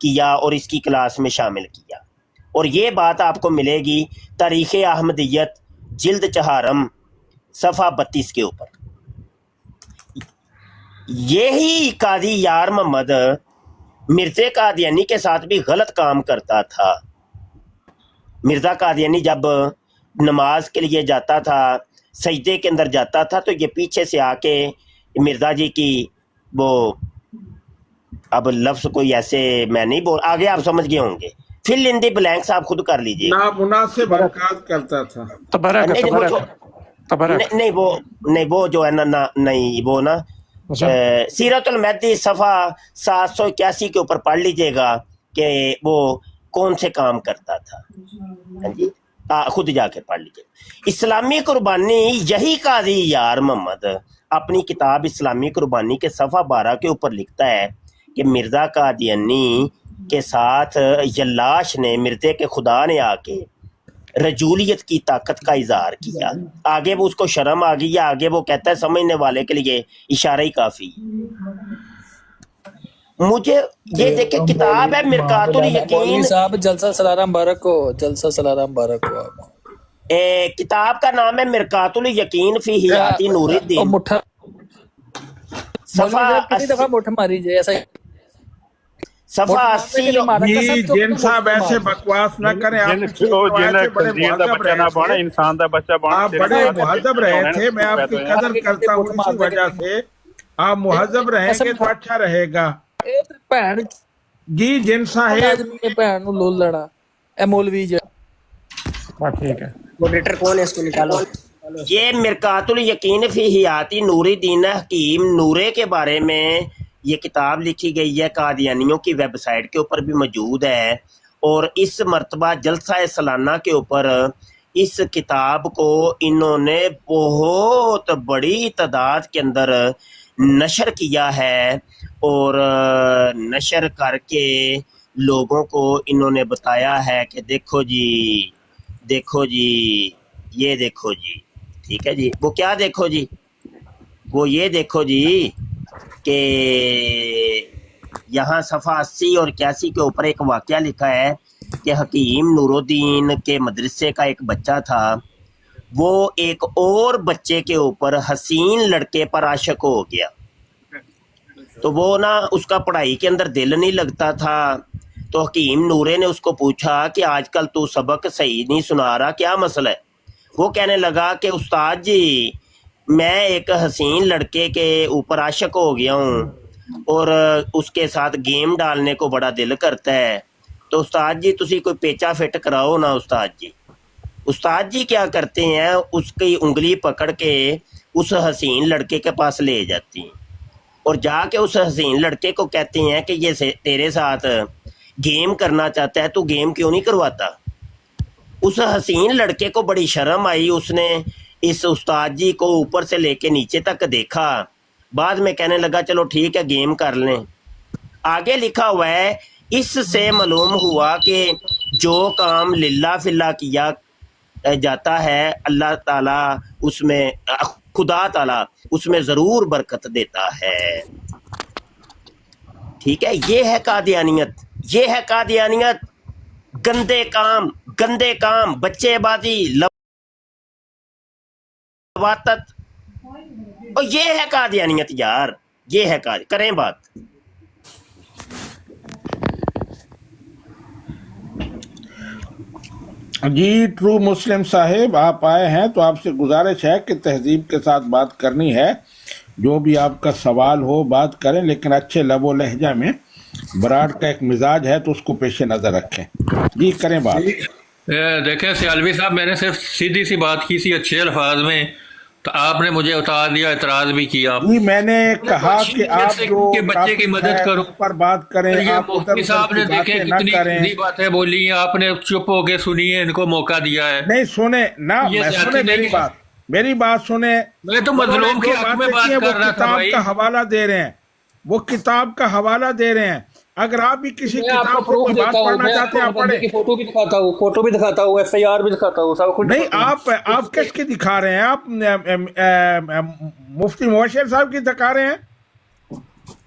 S3: کیا اور اس کی کلاس میں شامل کیا. اور یہ بات آپ کو ملے گی تاریخ احمدیت جلد 4 صفحہ 32 کے اوپر. یہی قاضی یار محمد مرزا قادیانی کے ساتھ بھی غلط کام کرتا تھا. مرزا قادیانی جب نماز کے لیے جاتا تھا، سجدے کے اندر جاتا تھا، تو یہ پیچھے سے آ کے مرزا جی کی وہ، اب لفظ کوئی ایسے میں نہیں بول، آگے آپ سمجھ گئے ہوں گے، فل ان دی بلینکس آپ خود کر لیجئے.
S2: نامناسب حرکات کرتا تھا.
S3: نہیں وہ جو ہے نا، نہیں وہ نا سیرت المہدی صفحہ 781 کے اوپر پڑھ لیجئے گا کہ وہ کون سے کام کرتا تھا. ہاں جی، خود جا کے پڑھ لیجئے. اسلامی قربانی، یہی قاضی یار محمد اپنی کتاب اسلامی قربانی کے صفحہ 12 کے اوپر لکھتا ہے کہ مرزا قادیانی کے ساتھ یلاش نے، مرزے کے خدا نے آ کے رجولیت کی طاقت کا اظہار کیا. آگے وہ اس کو شرم آ گئی، آگے وہ کہتا ہے سمجھنے والے کے لیے اشارہ ہی کافی. مجھے یہ دیکھیں کتاب ہے مرکات الیقین
S10: صاحب، جلسہ سالانہ مبارک ہو، جلسہ سالانہ مبارک ہو آپ کو.
S3: کتاب کا نام ہے مرکات الیقین فی حیات نور الدین.
S10: دفعہ مٹھ ماری جائے ایسا
S3: صفحہ 80.
S2: جی جن صاحب ایسے بکواس نہ کریں. آپ بڑے مہذب رہے تھے، میں آپ کی قدر کرتا ہوں، اسی وجہ سے آپ مہذب رہیں گے تو اچھا رہے گا. جی جن صاحب
S10: بھن نو لول لینا اے مولوی جی.
S6: ٹھیک ہے،
S7: ماڈریٹر کون ہے اس کو نکالو.
S3: یہ مرکات الیقین فی حیات نور الدین حکیم نورے کے بارے میں یہ کتاب لکھی گئی ہے، قادیانیوں کی ویب سائٹ کے اوپر بھی موجود ہے. اور اس مرتبہ جلسہ سالانہ کے اوپر اس کتاب کو انہوں نے بہت بڑی تعداد کے اندر نشر کیا ہے، اور نشر کر کے لوگوں کو انہوں نے بتایا ہے کہ دیکھو جی یہ دیکھو جی. ٹھیک ہے جی، وہ کیا دیکھو جی، وہ یہ دیکھو جی کہ یہاں صفحہ 80 اور 81 کے اوپر ایک واقعہ لکھا ہے کہ حکیم نور الدین کے مدرسے کا ایک بچہ تھا، وہ ایک اور بچے کے اوپر حسین لڑکے پر عاشق ہو گیا. تو وہ نا اس کا پڑھائی کے اندر دل نہیں لگتا تھا. تو حکیم نورے نے اس کو پوچھا کہ آج کل تو سبق صحیح نہیں سنا رہا، کیا مسئلہ ہے؟ وہ کہنے لگا کہ استاد جی میں ایک حسین لڑکے کے اوپر عاشق ہو گیا ہوں اور اس کے ساتھ گیم ڈالنے کو بڑا دل کرتا ہے. تو استاد جی تسی کوئی پیچا فٹ کراؤ نا. استاد جی کیا کرتے ہیں، اس کی انگلی پکڑ کے اس حسین لڑکے کے پاس لے جاتی ہیں اور جا کے اس حسین لڑکے کو کہتے ہیں کہ یہ تیرے ساتھ گیم کرنا چاہتا ہے، تو گیم کیوں نہیں کرواتا. اس حسین لڑکے کو بڑی شرم آئی، اس نے اس استاد جی کو اوپر سے لے کے نیچے تک دیکھا. بعد میں کہنے لگا چلو ٹھیک ہے گیم کر لیں. آگے لکھا ہوا ہے اس سے معلوم ہوا کہ جو کام للہ فی اللہ کیا جاتا ہے اللہ تعالیٰ اس میں، خدا تعالیٰ اس میں ضرور برکت دیتا ہے. ٹھیک ہے، یہ ہے قادیانیت، یہ ہے قادیانیت. گندے کام، بچے بازی، لواطت، اور یہ ہے قادیانیت یار، یہ ہے کریں بات.
S2: جی ٹرو مسلم صاحب آپ آئے ہیں تو آپ سے گزارش ہے کہ تہذیب کے ساتھ بات کرنی ہے. جو بھی آپ کا سوال ہو بات کریں، لیکن اچھے لب و لہجہ میں. براڈ کا ایک مزاج ہے تو اس کو پیش نظر رکھیں. جی کریں بات.
S9: دیکھیں سیالوی صاحب، میں نے صرف سیدھی سی بات کی سی اچھے الفاظ میں، تو آپ نے مجھے اتار دیا، اعتراض بھی کیا.
S2: جی میں نے کہا کہ آپ جو
S9: بچے کی مدد کرو
S2: پر بات کریں، آپ
S9: مفتی صاحب نے دیکھیں کتنی گندی باتیں بولی ہیں، آپ نے چپ ہو کے سنی ہے، ان کو موقع دیا ہے.
S2: نہیں سنیں نا، سنیں میری بات سنیں.
S9: میں تو مظلوم کے حق میں بات کر رہا تھا بھائی.
S2: کتاب کا حوالہ دے رہے ہیں، وہ کتاب کا حوالہ دے رہے ہیں. اگر آپ بھی کسی کتاب کو کوئی بات پڑھنا چاہتے ہیں آپ پڑھیں.
S10: فوٹو بھی دکھاتا ہوں، فوٹو بھی دکھاتا ہوں، ایف آئی آر بھی دکھاتا ہوں، سب کچھ.
S2: نہیں آپ کس کی دکھا رہے ہیں؟ آپ مفتی مبشر صاحب کی دکھا رہے ہیں.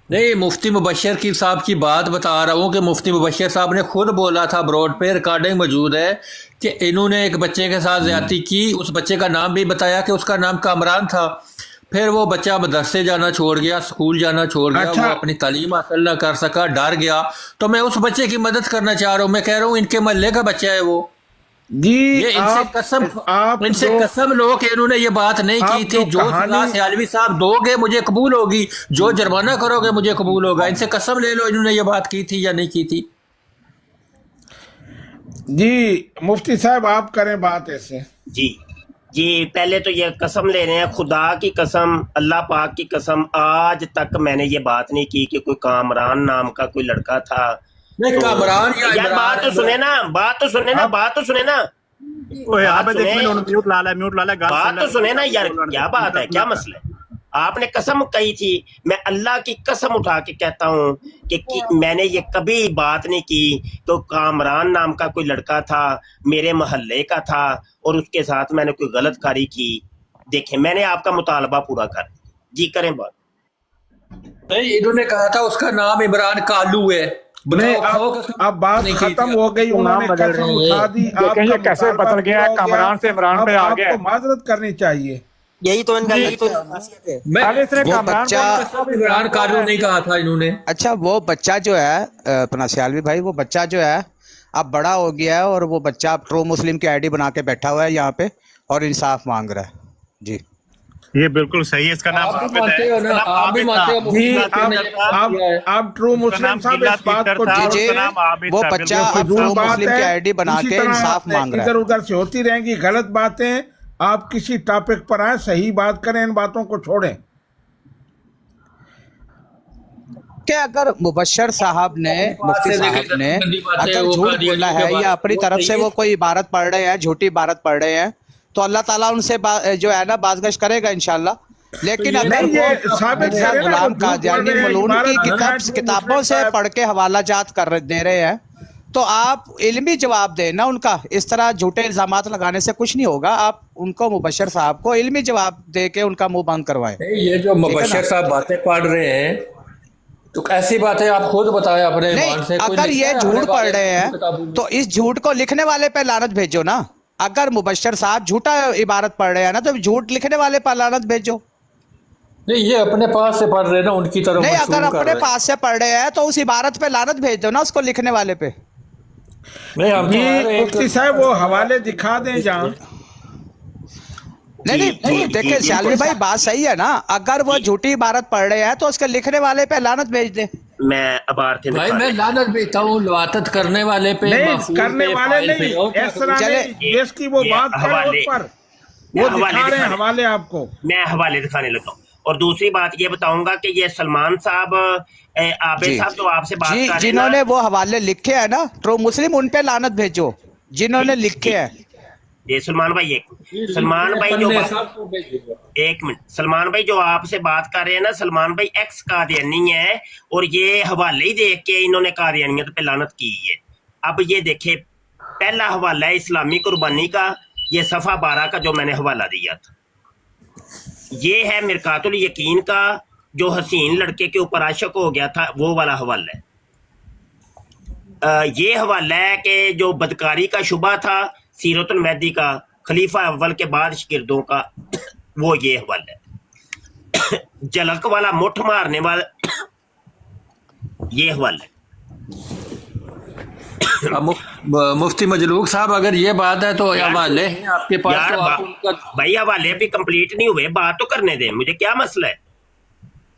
S9: نہیں، مفتی مبشر کی صاحب کی بات بتا رہا ہوں کہ مفتی مبشر صاحب نے خود بولا تھا بروڈ پہ، ریکارڈنگ موجود ہے، کہ انہوں نے ایک بچے کے ساتھ زیادتی کی، اس بچے کا نام بھی بتایا کہ اس کا نام کامران تھا، پھر وہ بچہ مدرسے جانا چھوڑ گیا، اسکول جانا چھوڑ گیا،
S2: اچھا۔
S9: وہ اپنی تعلیم حاصل نہ کر سکا، ڈر گیا، تو میں اس بچے کی مدد کرنا چاہ رہا ہوں، میں کہہ رہا ہوں ان کے محلے کا بچہ ہے وہ،
S2: جی
S9: یہ ان سے قسم ان سے قسم لو کہ انہوں نے یہ بات نہیں کی تھی، جو سزا سیالوی صاحب دو گے مجھے قبول ہوگی، جو جرمانہ کرو گے مجھے قبول ہوگا، ان سے قسم لے لو انہوں نے یہ بات کی تھی یا نہیں کی تھی۔
S2: جی مفتی صاحب آپ کریں بات ایسے۔
S3: جی پہلے تو یہ قسم لے رہے ہیں، خدا کی قسم، اللہ پاک کی قسم، آج تک میں نے یہ بات نہیں کی کہ کوئی کامران نام کا کوئی لڑکا تھا۔
S9: نہیں، کامران یا
S3: یار بات تو سنے نا، بات تو سنے نا، بات تو سنے نا، بات تو سنے نا یار، کیا بات ہے، کیا مسئلہ ہے؟ آپ نے قسم کہی تھی، میں اللہ کی قسم اٹھا کے کہتا ہوں کہ میں نے یہ کبھی بات نہیں کی تو کامران نام کا کوئی لڑکا تھا، میرے محلے کا تھا اور اس کے ساتھ میں نے کوئی غلط کاری کی۔ دیکھیں میں نے آپ کا مطالبہ پورا کر دیا۔ جی کریں بات۔
S9: نہیں، انہوں نے کہا تھا اس کا نام عمران کالو ہے۔
S2: اب بات ختم ہو گئی، انہوں نے قسم اٹھا دی،
S6: دیکھیں یہ کیسے بدل گیا ہے، کامران سے عمران پہ آ گیا ہے۔
S2: آپ کو معذرت کرنی چاہیے۔
S10: یہی تو ان کا خاصیت ہے۔
S9: عمران کالو نہیں کہا تھا انہوں نے۔
S11: اچھا وہ بچہ جو ہے اپنا سیالوی بھائی، وہ بچہ جو ہے اب بڑا ہو گیا ہے اور وہ بچہ اب ٹرو مسلم کی آئی ڈی بنا کے بیٹھا ہوا ہے یہاں پہ اور انصاف مانگ رہا ہے۔ جی
S5: یہ بالکل صحیح ہے، اس کا نام
S9: آپ بھی مانتے ہو نا، آپ بھی مانتے ہو
S2: جی آپ ٹرو مسلم صاحب اس بات کو
S11: جی وہ بچہ اب ٹرو مسلم کی آئی ڈی بنا کے انصاف مانگ رہا ہے۔
S2: ادھر ادھر سے ہوتی رہیں گی غلط باتیں، آپ کسی ٹاپک پر آئیں، صحیح بات کریں، ان باتوں کو چھوڑیں۔
S11: کہ اگر مبشر صاحب نے، مفتی صاحب نے اگر جھوٹ بولا ہے یا اپنی طرف سے وہ کوئی عبارت پڑھ رہے ہیں، جھوٹی عبارت پڑھ رہے ہیں، تو اللہ تعالیٰ ان سے جو ہے نا بازگشت کرے گا انشاءاللہ۔ لیکن اگر وہ غلام قادیانی ملعون کی کتابوں سے پڑھ کے حوالہ جات دے رہے ہیں تو آپ علمی جواب دیں نا ان کا، اس طرح جھوٹے الزامات لگانے سے کچھ نہیں ہوگا۔ آپ ان کو مبشر صاحب کو علمی جواب دے کے ان کا منہ بند کروائیں۔
S9: یہ جو مبشر صاحب باتیں پڑھ رہے ہیں تو ایسی باتیں آپ خود بتائیں اپنے ایمان سے۔
S11: اگر یہ جھوٹ پڑھ رہے ہیں تو اس جھوٹ کو لکھنے والے پہ لعنت بھیجو نا۔ اگر مبشر صاحب جھوٹا عبارت پڑھ رہے ہیں نا تو جھوٹ لکھنے والے پہ لعنت بھیجو۔
S9: نہیں، یہ اپنے پاس سے پڑھ رہے ہیں نا، ان کی طرف
S11: نہیں، اگر اپنے پاس سے پڑھ رہے ہیں تو اس عبارت پہ لعنت بھیج دو نا، اس کو لکھنے والے پہ۔
S2: مفتی صاحب وہ حوالے دکھا دیں جہاں۔
S11: نہیں دیکھیں سیالوی بھائی بات صحیح ہے نا، اگر وہ جھوٹی عبارت پڑھ رہے ہیں تو اس کے لکھنے والے پہ لعنت بھیج دیں۔
S3: میں
S9: بھائی میں لعنت بھیجتا ہوں لواطت کرنے والے پہ،
S2: نہیں کرنے والے نہیں، اس طرح نہیں، جس کی وہ بات کر رہے اس پر وہ دکھا رہے ہیں حوالے آپ کو۔
S3: میں حوالے دکھانے لگا ہوں۔ اور دوسری بات یہ بتاؤں گا کہ یہ سلمان صاحب، عابد صاحب جو آپ سے بات کر رہے ہیں،
S11: جنہوں نے وہ حوالے لکھے ہیں نا ٹرو مسلم، ان پہ لعنت بھیجو جنہوں نے لکھے ہیں۔
S3: یہ سلمان بھائی سلمان بھائی جو ایک منٹ، سلمان بھائی جو آپ سے بات کر رہے ہیں نا، سلمان بھائی ایکس قادیانی ہے اور یہ حوالے ہی دیکھ کے انہوں نے قادیانیت پہ لعنت کی ہے۔ اب یہ دیکھیں پہلا حوالہ ہے اسلامی قربانی کا، یہ صفحہ 12 کا جو میں نے حوالہ دیا تھا، یہ ہے مرکات الیقین کا جو حسین لڑکے کے اوپر عاشق ہو گیا تھا، وہ والا حوالہ ہے۔ یہ حوالہ ہے کہ جو بدکاری کا شبہ تھا سیرت المہدی کا، خلیفہ اول کے بعد شاگردوں کا، وہ یہ حوالہ ہے۔ جلک والا مٹھ مارنے والا یہ حوالہ ہے۔
S9: مفتی مجلوک صاحب اگر یہ بات ہے تو حوالے ہیں آپ کے پاس،
S3: بھائی حوالے ابھی کمپلیٹ نہیں ہوئے، بات تو کرنے دیں مجھے، کیا مسئلہ ہے؟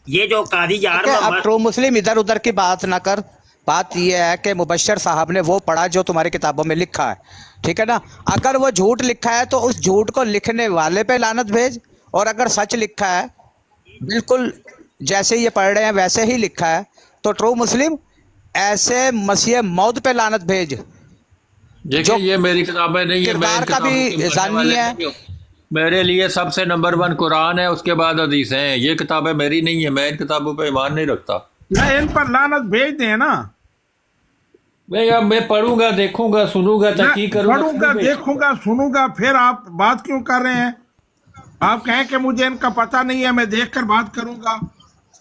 S3: یہ جو قاضی یار
S11: اب ٹرو مسلم ادھر ادھر کی بات نہ کر، بات یہ ہے کہ مبشر صاحب نے وہ پڑھا جو تمہاری کتابوں میں لکھا ہے، ٹھیک ہے نا؟ اگر وہ جھوٹ لکھا ہے تو اس جھوٹ کو لکھنے والے پہ لعنت بھیج، اور اگر سچ لکھا ہے بالکل جیسے یہ پڑھ رہے ہیں ویسے ہی لکھا ہے تو ٹرو مسلم ایسے مسیح موت پہ لعنت بھیج۔
S9: دیکھیں یہ میری کتابیں نہیں ہیں،
S11: کردار کا بھی زانی ہے۔
S9: میرے لیے سب سے نمبر 1 قرآن ہے، اس کے بعد حدیثیں ہیں، یہ کتابیں میری نہیں ہیں، میں ان کتابوں پہ ایمان نہیں رکھتا۔
S2: ان پر لعنت بھیج دیں نا۔
S9: میں پڑھوں گا، دیکھوں گا، سنوں گا، تحقیق کروں گا،
S2: پڑھوں گا، دیکھوں گا، سنوں گا، پھر آپ بات کیوں کر رہے ہیں؟ آپ کہیں کہ مجھے ان کا پتہ نہیں ہے، میں دیکھ کر بات کروں گا۔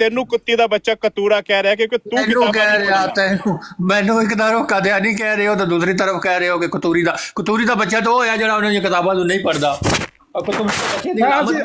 S5: ਤੈਨੂੰ ਕੁੱਤੀ ਦਾ ਬੱਚਾ ਕਤੂਰਾ ਕਹਿ ਰਿਹਾ ਕਿਉਂਕਿ ਤੂੰ
S9: ਤੈਨੂੰ ਕਹਿ ਰਿਹਾ, ਤੈਨੂੰ ਮੈਨੂੰ ਇੱਕ ਤਰਫ ਕਾਦੀਆਨੀ ਕਹਿ ਰਹੇ ਹੋ ਤੇ ਦੂਸਰੀ ਤਰਫ ਕਹਿ ਰਹੇ ਹੋ ਕਿ ਕਤੂਰੀ ਦਾ ਬੱਚਾ ਤਾਂ ਉਹ ਹੈ ਜਿਹੜਾ ਉਹਨਾਂ ਦੀਆਂ ਕਿਤਾਬਾਂ ਨੂੰ ਨਹੀਂ ਪੜਦਾ।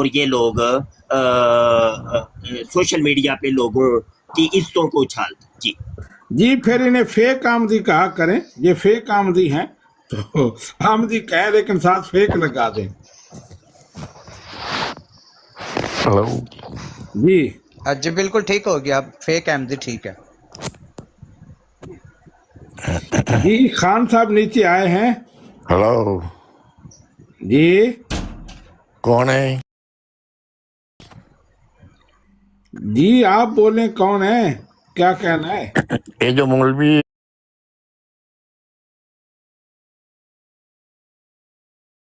S3: اور یہ لوگ سوشل میڈیا پہ لوگوں کی عزتوں کو اچھالتے ہیں۔ جی
S2: جی پھر انہیں فیک آمدی کہا کریں، یہ فیک آمدی ہیں تو آمدی کہیں لیکن ساتھ فیک لگا دیں۔
S4: ہلو
S2: جی
S11: جی بالکل ٹھیک ہو گیا، فیک احمدی ٹھیک ہے۔
S2: جی خان صاحب نیچے آئے ہیں۔
S4: ہلو
S2: جی
S4: کون ہے؟
S2: جی آپ بولیں کون ہے، کیا کہنا ہے؟
S4: یہ جو مولوی